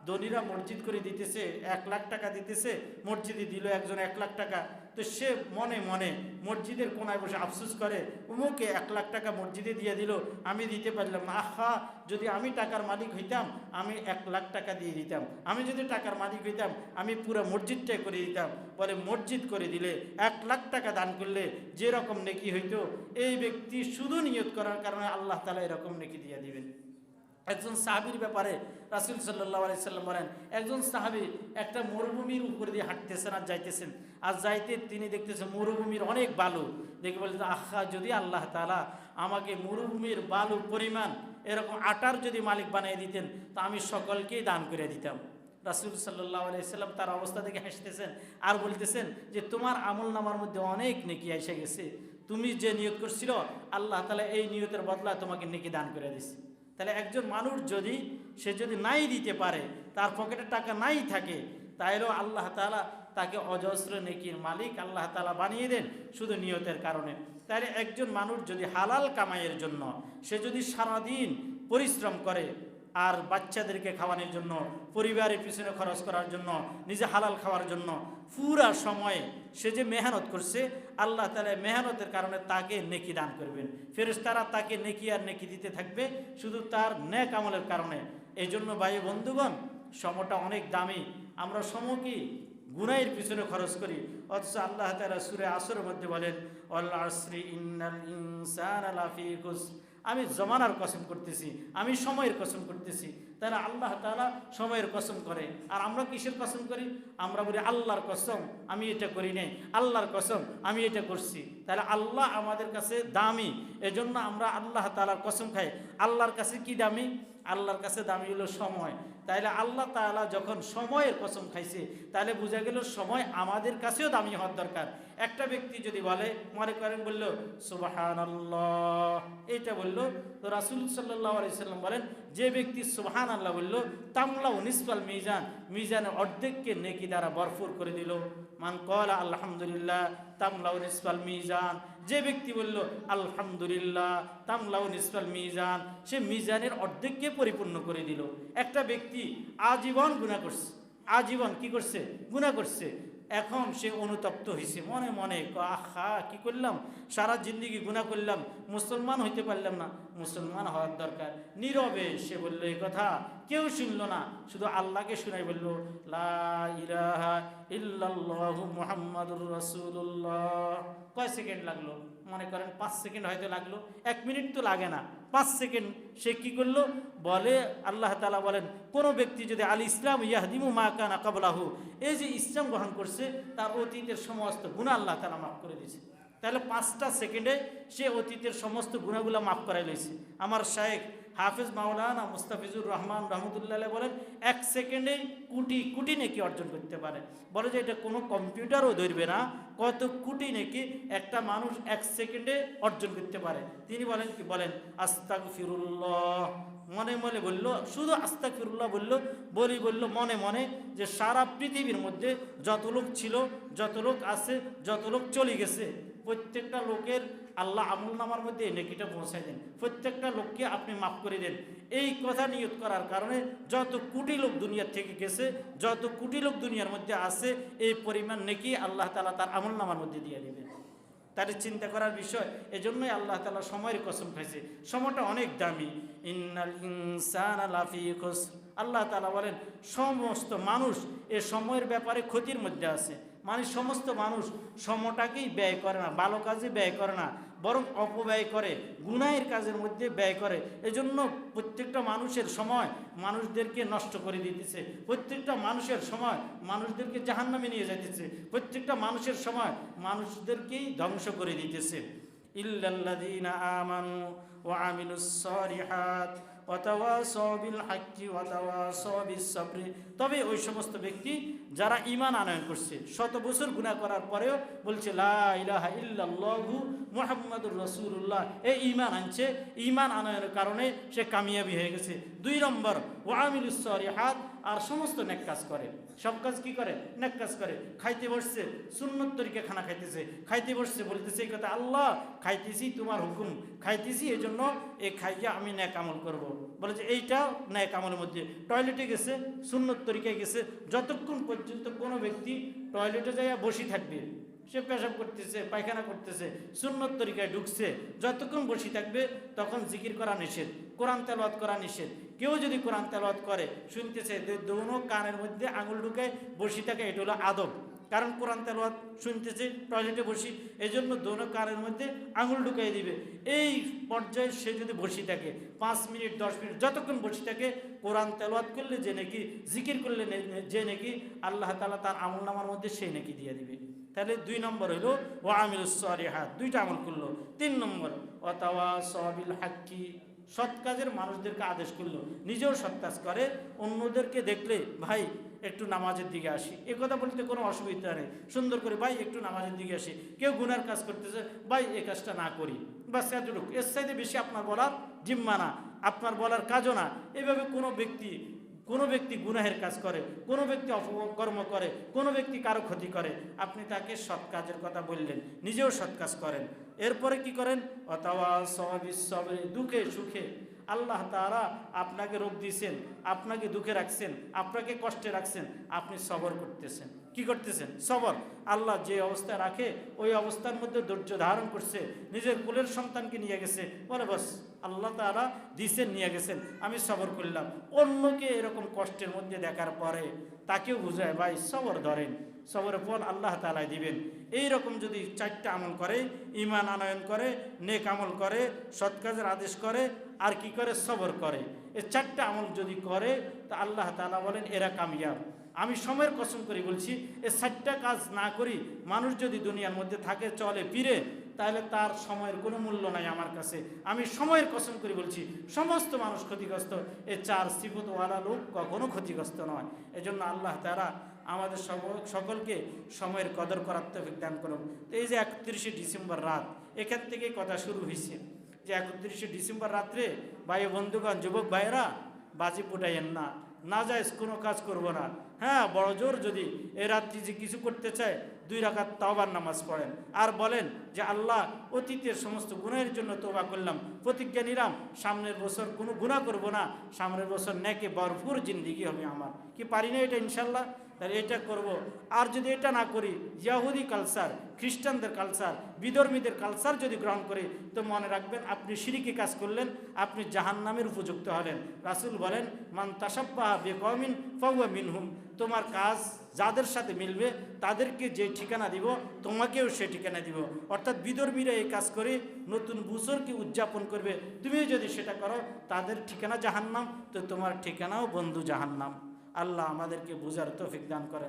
[SPEAKER 1] ধনীরা মসজিদ করে দিতেছে, 1 লাখ টাকা দিতেছে, মসজিদে দিল একজন 1 লাখ টাকা, তো সে মনে মনে মসজিদের কোনায় বসে আফসোস করে উমুকে 1 লাখ টাকা মসজিদে দিয়ে দিল, আমি দিতে পারলাম না, আহা যদি আমি টাকার মালিক হইতাম আমি 1 লাখ টাকা দিয়ে দিতাম, আমি যদি টাকার মালিক হইতাম আমি পুরো মসজিদটাই করে দিতাম। বলে মসজিদ করে দিলে 1 লাখ টাকা দান করলে যেরকম নেকি হইতো, এই ব্যক্তি শুধু নিয়ত করার কারণে আল্লাহ তাআলা এরকম নেকি দিয়ে দিবেন। একজন সাহাবীর ব্যাপারে রাসূল সাল্লাল্লাহু আলাইহি সাল্লাম বলেন একজন সাহাবী একটা মরুভূমির উপর দিয়ে হাঁটতেছেন আর যাইতেছেন, আর যাইতে তিনি দেখতেছেন মরুভূমির অনেক বালু, দেখে বলতেন আহা যদি আল্লাহ তাআলা আমাকে মরুভূমির বালু পরিমাণ এরকম আটার যদি মালিক বানিয়ে দিতেন তা আমি সকলকেই দান করে দিতাম। রাসূল সাল্লাল্লাহু আলাইহি সাল্লাম তার অবস্থা দেখে হাসতেছেন আর বলতেছেন যে তোমার আমল নামার মধ্যে অনেক নেকি এসে গেছে, তুমি যে নিয়ত করছিল আল্লাহ তাআলা এই নিয়তের বদলা তোমাকে নেকি দান করে দিয়েছে। তাহলে একজন মানুষ যদি সে যদি নাই দিতে পারে, তার পকেটে টাকা নাই থাকে, তাইলেও আল্লাহ তাআলা তাকে অজস্র নেকির মালিক আল্লাহ তাআলা বানিয়ে দেন শুধু নিয়তের কারণে। তাহলে একজন মানুষ যদি হালাল কামাইয়ের জন্য সে যদি সারাদিন পরিশ্রম করে, আর বাচ্চাদেরকে খাওয়ানোর জন্য, পরিবারের পিছনে খরচ করার জন্য, নিজে হালাল খাওয়ার জন্য পুরা সময়ে সে যে মেহনত করছে, আল্লাহ তাআলা মেহনতের কারণে তাকে নেকি দান করবেন। ফেরেশতারা তাকে নেকি আর নেকি দিতে থাকবে শুধু তার নেক আমলের কারণে। এই জন্য ভাই বন্ধুগণ সময়টা অনেক দামি, আমরা সময় কি গুনাহের পিছনে খরচ করি, অথচ আল্লাহ তাআলা সূরা আসরের মধ্যে বলেন ওয়াল আসরি ইন্নাল ইনসানা লাফি খুসর, আমি জমানার কসম করতেছি, আমি সময়ের কসম করতেছি। তাহলে আল্লাহ তাআলা সময়ের কসম করে, আর আমরা কিসের কসম করি? আমরা বলি আল্লাহর কসম আমি এটা করি নাই, আল্লাহর কসম আমি এটা করছি। তাহলে আল্লাহ আমাদের কাছে দামি, এজন্য আমরা আল্লাহ তাআলার কসম খাই। আল্লাহর কাছে কি দামি? আল্লাহর কাছে দামি হলো সময়। তাইলে আল্লাহ তাআলা যখন সময়ের কসম খাইছে, তাহলে বোঝা গেল সময় আমাদের কাছেও দামি হওয়ার দরকার। একটা ব্যক্তি যদি বলে, মনে করেন বলল সুবহানাল্লাহ, এটা বলল, তো রাসূল সাল্লাল্লাহু আলাইহি সাল্লাম বলেন, যে ব্যক্তি সুবহানাল্লাহ বলল, তামলাউ নিসফাল মিজান, মিজানের অর্ধেককে নেকি দ্বারা ভরপুর করে দিল। মান ক্বালা আলহামদুলিল্লাহ তামলাউ নিসফাল মিজান, যে ব্যক্তি বলল আলহামদুলিল্লাহ তামলাউ নিসফাল মিজান, সে মিজানের অর্ধেককে পরিপূর্ণ করে দিল। একটা ব্যক্তি আজীবন গুনাহ করছে, আজীবন কি করছে? গুনাহ করছে। এখন সে অনুতপ্ত হয়েছে, মনে মনে আহা কি করলাম, সারা জিন্দেগি গুনাহ করলাম, মুসলমান হইতে পারলাম না। মুসলমান হওয়ার দরকার। নীরবে সে বলল এই কথা, কেউ শুনল না, শুধু আল্লাহকে শুনাই বলল লা ইলাহা ইল্লাল্লাহু মুহাম্মাদুর রাসূলুল্লাহ। কয় সেকেন্ড লাগলো? মনে করেন 5 সেকেন্ড হয়তো লাগলো, 1 মিনিট তো লাগে না, 5 সেকেন্ড সে কি করলো? বলে আল্লাহ তাআলা বলেন, কোনো ব্যক্তি যদি আল ইসলাম ইয়াহদিমু মা কানা ক্বাবলাহু, এই যে ইসলাম গ্রহণ করছে, তার অতীতের সমস্ত গুনাহ আল্লাহ তাআলা মাফ করে দিয়েছে। তাহলে 5টা সেকেন্ডে সে অতীতের সমস্ত গুনাহগুলো মাফ করাই লইছে। আমার শায়েখ হাফেজ মাওলানা মুস্তাফিজুর রহমান রহমতুল্লাহ বলেন, 1 সেকেন্ডে কোটি কোটি নেকি অর্জন করতে পারে। বলে যে এটা কোনো কম্পিউটারও ধরবে না, কত কোটি নেকি একটা মানুষ 1 সেকেন্ডে অর্জন করতে পারে। তিনি বলেন কি? বলেন আস্তাগফিরুল্লাহ, মনে মনে বলল, শুধু আস্তাগফিরুল্লাহ বলল মনে মনে, যে সারা পৃথিবীর মধ্যে যত লোক ছিল, যত লোক আছে, যত লোক চলে গেছে, প্রত্যেকটা লোকের আল্লাহ আমলনামার মধ্যে এই নেকিটা পৌঁছায় দেন, প্রত্যেকটা লোককে আপনি মাফ করে দেন। এই কথা নিয়ত করার কারণে যত কোটি লোক দুনিয়ার থেকে গেছে, যত কোটি লোক দুনিয়ার মধ্যে আছে, এই পরিমাণ নেকি আল্লাহ তাআলা তার আমলনামার মধ্যে দিয়ে দেবেন। তার চিন্তা করার বিষয়। এজন্যই আল্লাহ তাআলা সময়ের কসম খাইছে, সময়টা অনেক দামি। ইন্নাল ইনসানা লাফি খুসর, আল্লাহ তাআলা বলেন সমস্ত মানুষ এ সময়ের ব্যাপারে ক্ষতির মধ্যে আছে। মানে সমস্ত মানুষ সময়টাকেই ব্যয় করে না, ভালো কাজে ব্যয় করে না, বরং অপব্যয় করে, গুনাহের কাজের মধ্যে ব্যয় করে। এজন্য প্রত্যেকটা মানুষের সময় মানুষদেরকে নষ্ট করে দিতেছে, প্রত্যেকটা মানুষের সময় মানুষদেরকে জাহান্নামে নিয়ে যাইতেছে, প্রত্যেকটা মানুষের সময় মানুষদেরকেই ধ্বংস করে দিতেছে। ইল্লাল্লাযীনা আমানু ওয়া আমিলুস সালিহাত ওয়া তাওয়াসাউ বিল হাক্কি ওয়া তাওয়াসাউ বিস সাবর, তবে ওই সমস্ত ব্যক্তি যারা ঈমান আনয়ন করছে, 100 বছর গুনাহ করার পরেও বলছে লা ইলাহা ইল্লাল্লাহু মুহাম্মাদুর রাসূলুল্লাহ, এই ঈমান আনছে, ঈমান আনয়নের কারণে সে কামিয়াবি হয়ে গেছে। 2 নম্বর ওয়া আমিলুস সালিহাত, আর সমস্ত নেক কাজ করে। সব কাজ কি করে? নেক কাজ করে। খাইতে বসছে, সুন্নত তরিকে খানা খাইতেছে, খাইতে বসছে বলতেছে এই কথা, আল্লাহ খাইতেছি তোমার হুকুম, খাইতেছি এই জন্য এই খাইয়া আমি নেক আমল করব। বলে যে এইটা নেক আমলের মধ্যে। টয়লেটে গেছে, সুন্নত তরিকায় গেছে, যতক্ষণ পর্যন্ত কোনো ব্যক্তি টয়লেটে যাইয়া বসে থাকবে, সে পেশাব করতেছে, পায়খানা করতেছে, সুন্নত তরিকায় ঢুকছে, যতক্ষণ বসে থাকবে তখন জিকির করা নিষেধ, কোরআন তেলাওয়াত করা নিষেধ। কেউ যদি কোরআন তেলাওয়াত করে, শুনতেছে, দোনো কানের মধ্যে আঙুল ঢুকায় বসে থাকে, এটা হলো আদব। কারণ কোরআন তেলাওয়াত শুনতেছে টয়লেটে বসি, এই জন্য দোনো কানের মধ্যে আঙুল ঢুকাই দিবে। এই পর্যায়ে সে যদি বসে থাকে 5 মিনিট 10 মিনিট, যতক্ষণ বসে থাকে, কোরআন তেলাওয়াত করলে যে নাকি, জিকির করলে যে নাকি, আল্লাহ তাআলা তার আমলনামার মধ্যে সেই নাকি দিয়ে দিবে। তাহলে 2 নম্বর হইল ওয়া আমিলুস সালিহাত, 2টা আমল করলো। 3 নম্বর ওয়া তাওয়াসাউ বিল হাক্কি, সৎ কাজের মানুষদেরকে আদেশ করলো, নিজেও সৎ কাজ করে, অন্যদেরকে দেখলে ভাই একটু নামাজের দিকে আসি, এ কথা বলতে কোনো অসুবিধা নেই। সুন্দর করে ভাই একটু নামাজের দিকে আসি। কেউ গুনার কাজ করতেছে, ভাই এই কাজটা না করি, বাস এতটুকু, এর চাইতে বেশি আপনার বলার জিম্মা না, আপনার বলার কাজও না। এভাবে কোনো ব্যক্তি গুনাহের কাজ করে, কোনো ব্যক্তি অপকর্ম করে, কোনো ব্যক্তি কারো ক্ষতি করে, আপনি তাকে সৎ কাজের কথা বললেন, নিজেও সৎ কাজ করেন। এরপরে কি করেন? ওয়াতাওয়াসাউ বিস সাবর, দুঃখে সুখে আল্লাহ তাআলা আপনাকে রোগ দিয়েছেন, আপনাকে দুঃখে রাখছেন, আপনাকে কষ্টে রাখছেন, আপনি সবর করতেছেন। কি করতেছেন? সবর। আল্লাহ যে অবস্থায় রাখে ওই অবস্থার মধ্যে ধৈর্য ধারণ করছে, নিজের কোলের সন্তানকে নিয়ে গেছে, বলে বাস আল্লাহ তাআলা দিছেন, নিয়ে গেছেন, আমি সবর করলাম। অন্যকে এরকম কষ্টের মধ্যে দেখার পরে তাকেও বুঝায়, ভাই সবর ধরেন,
[SPEAKER 2] সবরের ফল আল্লাহ তাআলাই দিবেন। এই রকম যদি 4টা আমল করে, ঈমান আনয়ন করে, নেক আমল করে, সৎ কাজের আদেশ করে, আর কি করে, সবর করে, এই 4টা আমল যদি করে তা আল্লাহ তাআলা বলেন এরা কামিয়াব। আমি সময়ের কসম করে বলছি, এই 4টা কাজ না করি মানুষ যদি দুনিয়ার মধ্যে থাকে, চলে ফিরে, তাহলে তার সময়ের কোনো মূল্য নাই আমার কাছে। আমি সময়ের কসম করে বলছি, সমস্ত মানুষ ক্ষতিগ্রস্ত, এই 4 সিফতওয়ালা লোক কখনো ক্ষতিগ্রস্ত নয়। এজন্য আল্লাহ তাআলা আমাদের সকলকে সময়ের কদর করার তৌফিক দান করুন। তো এই যে 31শে ডিসেম্বর রাত, এখান থেকেই কথা শুরু হয়েছে যে 31শে ডিসেম্বর রাত্রে ভাই বন্ধুগণ, যুবক ভাইয়েরা, বাজি ফুটাইয়েন না, নাজায়েজ কোনো কাজ করব না। হ্যাঁ, বড় জোর যদি এ রাত্রি যে কিছু করতে চায় 2 রাকাত তাওবার নামাজ পড়েন আর বলেন যে আল্লাহ, অতীতের সমস্ত গুনাহের জন্য তওবা করলাম, প্রতিজ্ঞা নিলাম সামনের বছর কোনো গুনাহ করব না, সামনের বছর নেকে ভরপুর জিন্দেগি হবে আমার। কি পারি না এটা ইনশাল্লাহ? তাহলে এটা করব। আর যদি এটা না করি, ইয়াহুদি কালচার, খ্রিস্টানদের কালচার, বিধর্মীদের কালচার যদি গ্রহণ করি, তো মনে রাখবেন আপনি শিরকি কাজ করলেন, আপনি জাহান্নামের উপযুক্ত হলেন। রাসূল বলেন, মান তাশাব্বাহা বিকওমিন ফাহুয়া মিনহুম। তোমার কাজ যাদের সাথে মিলবে তাদেরকে যে ঠিকানা দিব, তোমাকেও সে ঠিকানা দিব। অর্থাৎ বিধর্মীরা এই কাজ করে নতুন বছরকে উদযাপন করবে, তুমিও যদি সেটা করো, তাদের ঠিকানা জাহান্নাম, তো তোমার ঠিকানাও বন্ধু জাহান্নাম। আল্লাহ আমাদেরকে বুঝার তৌফিক দান করেন।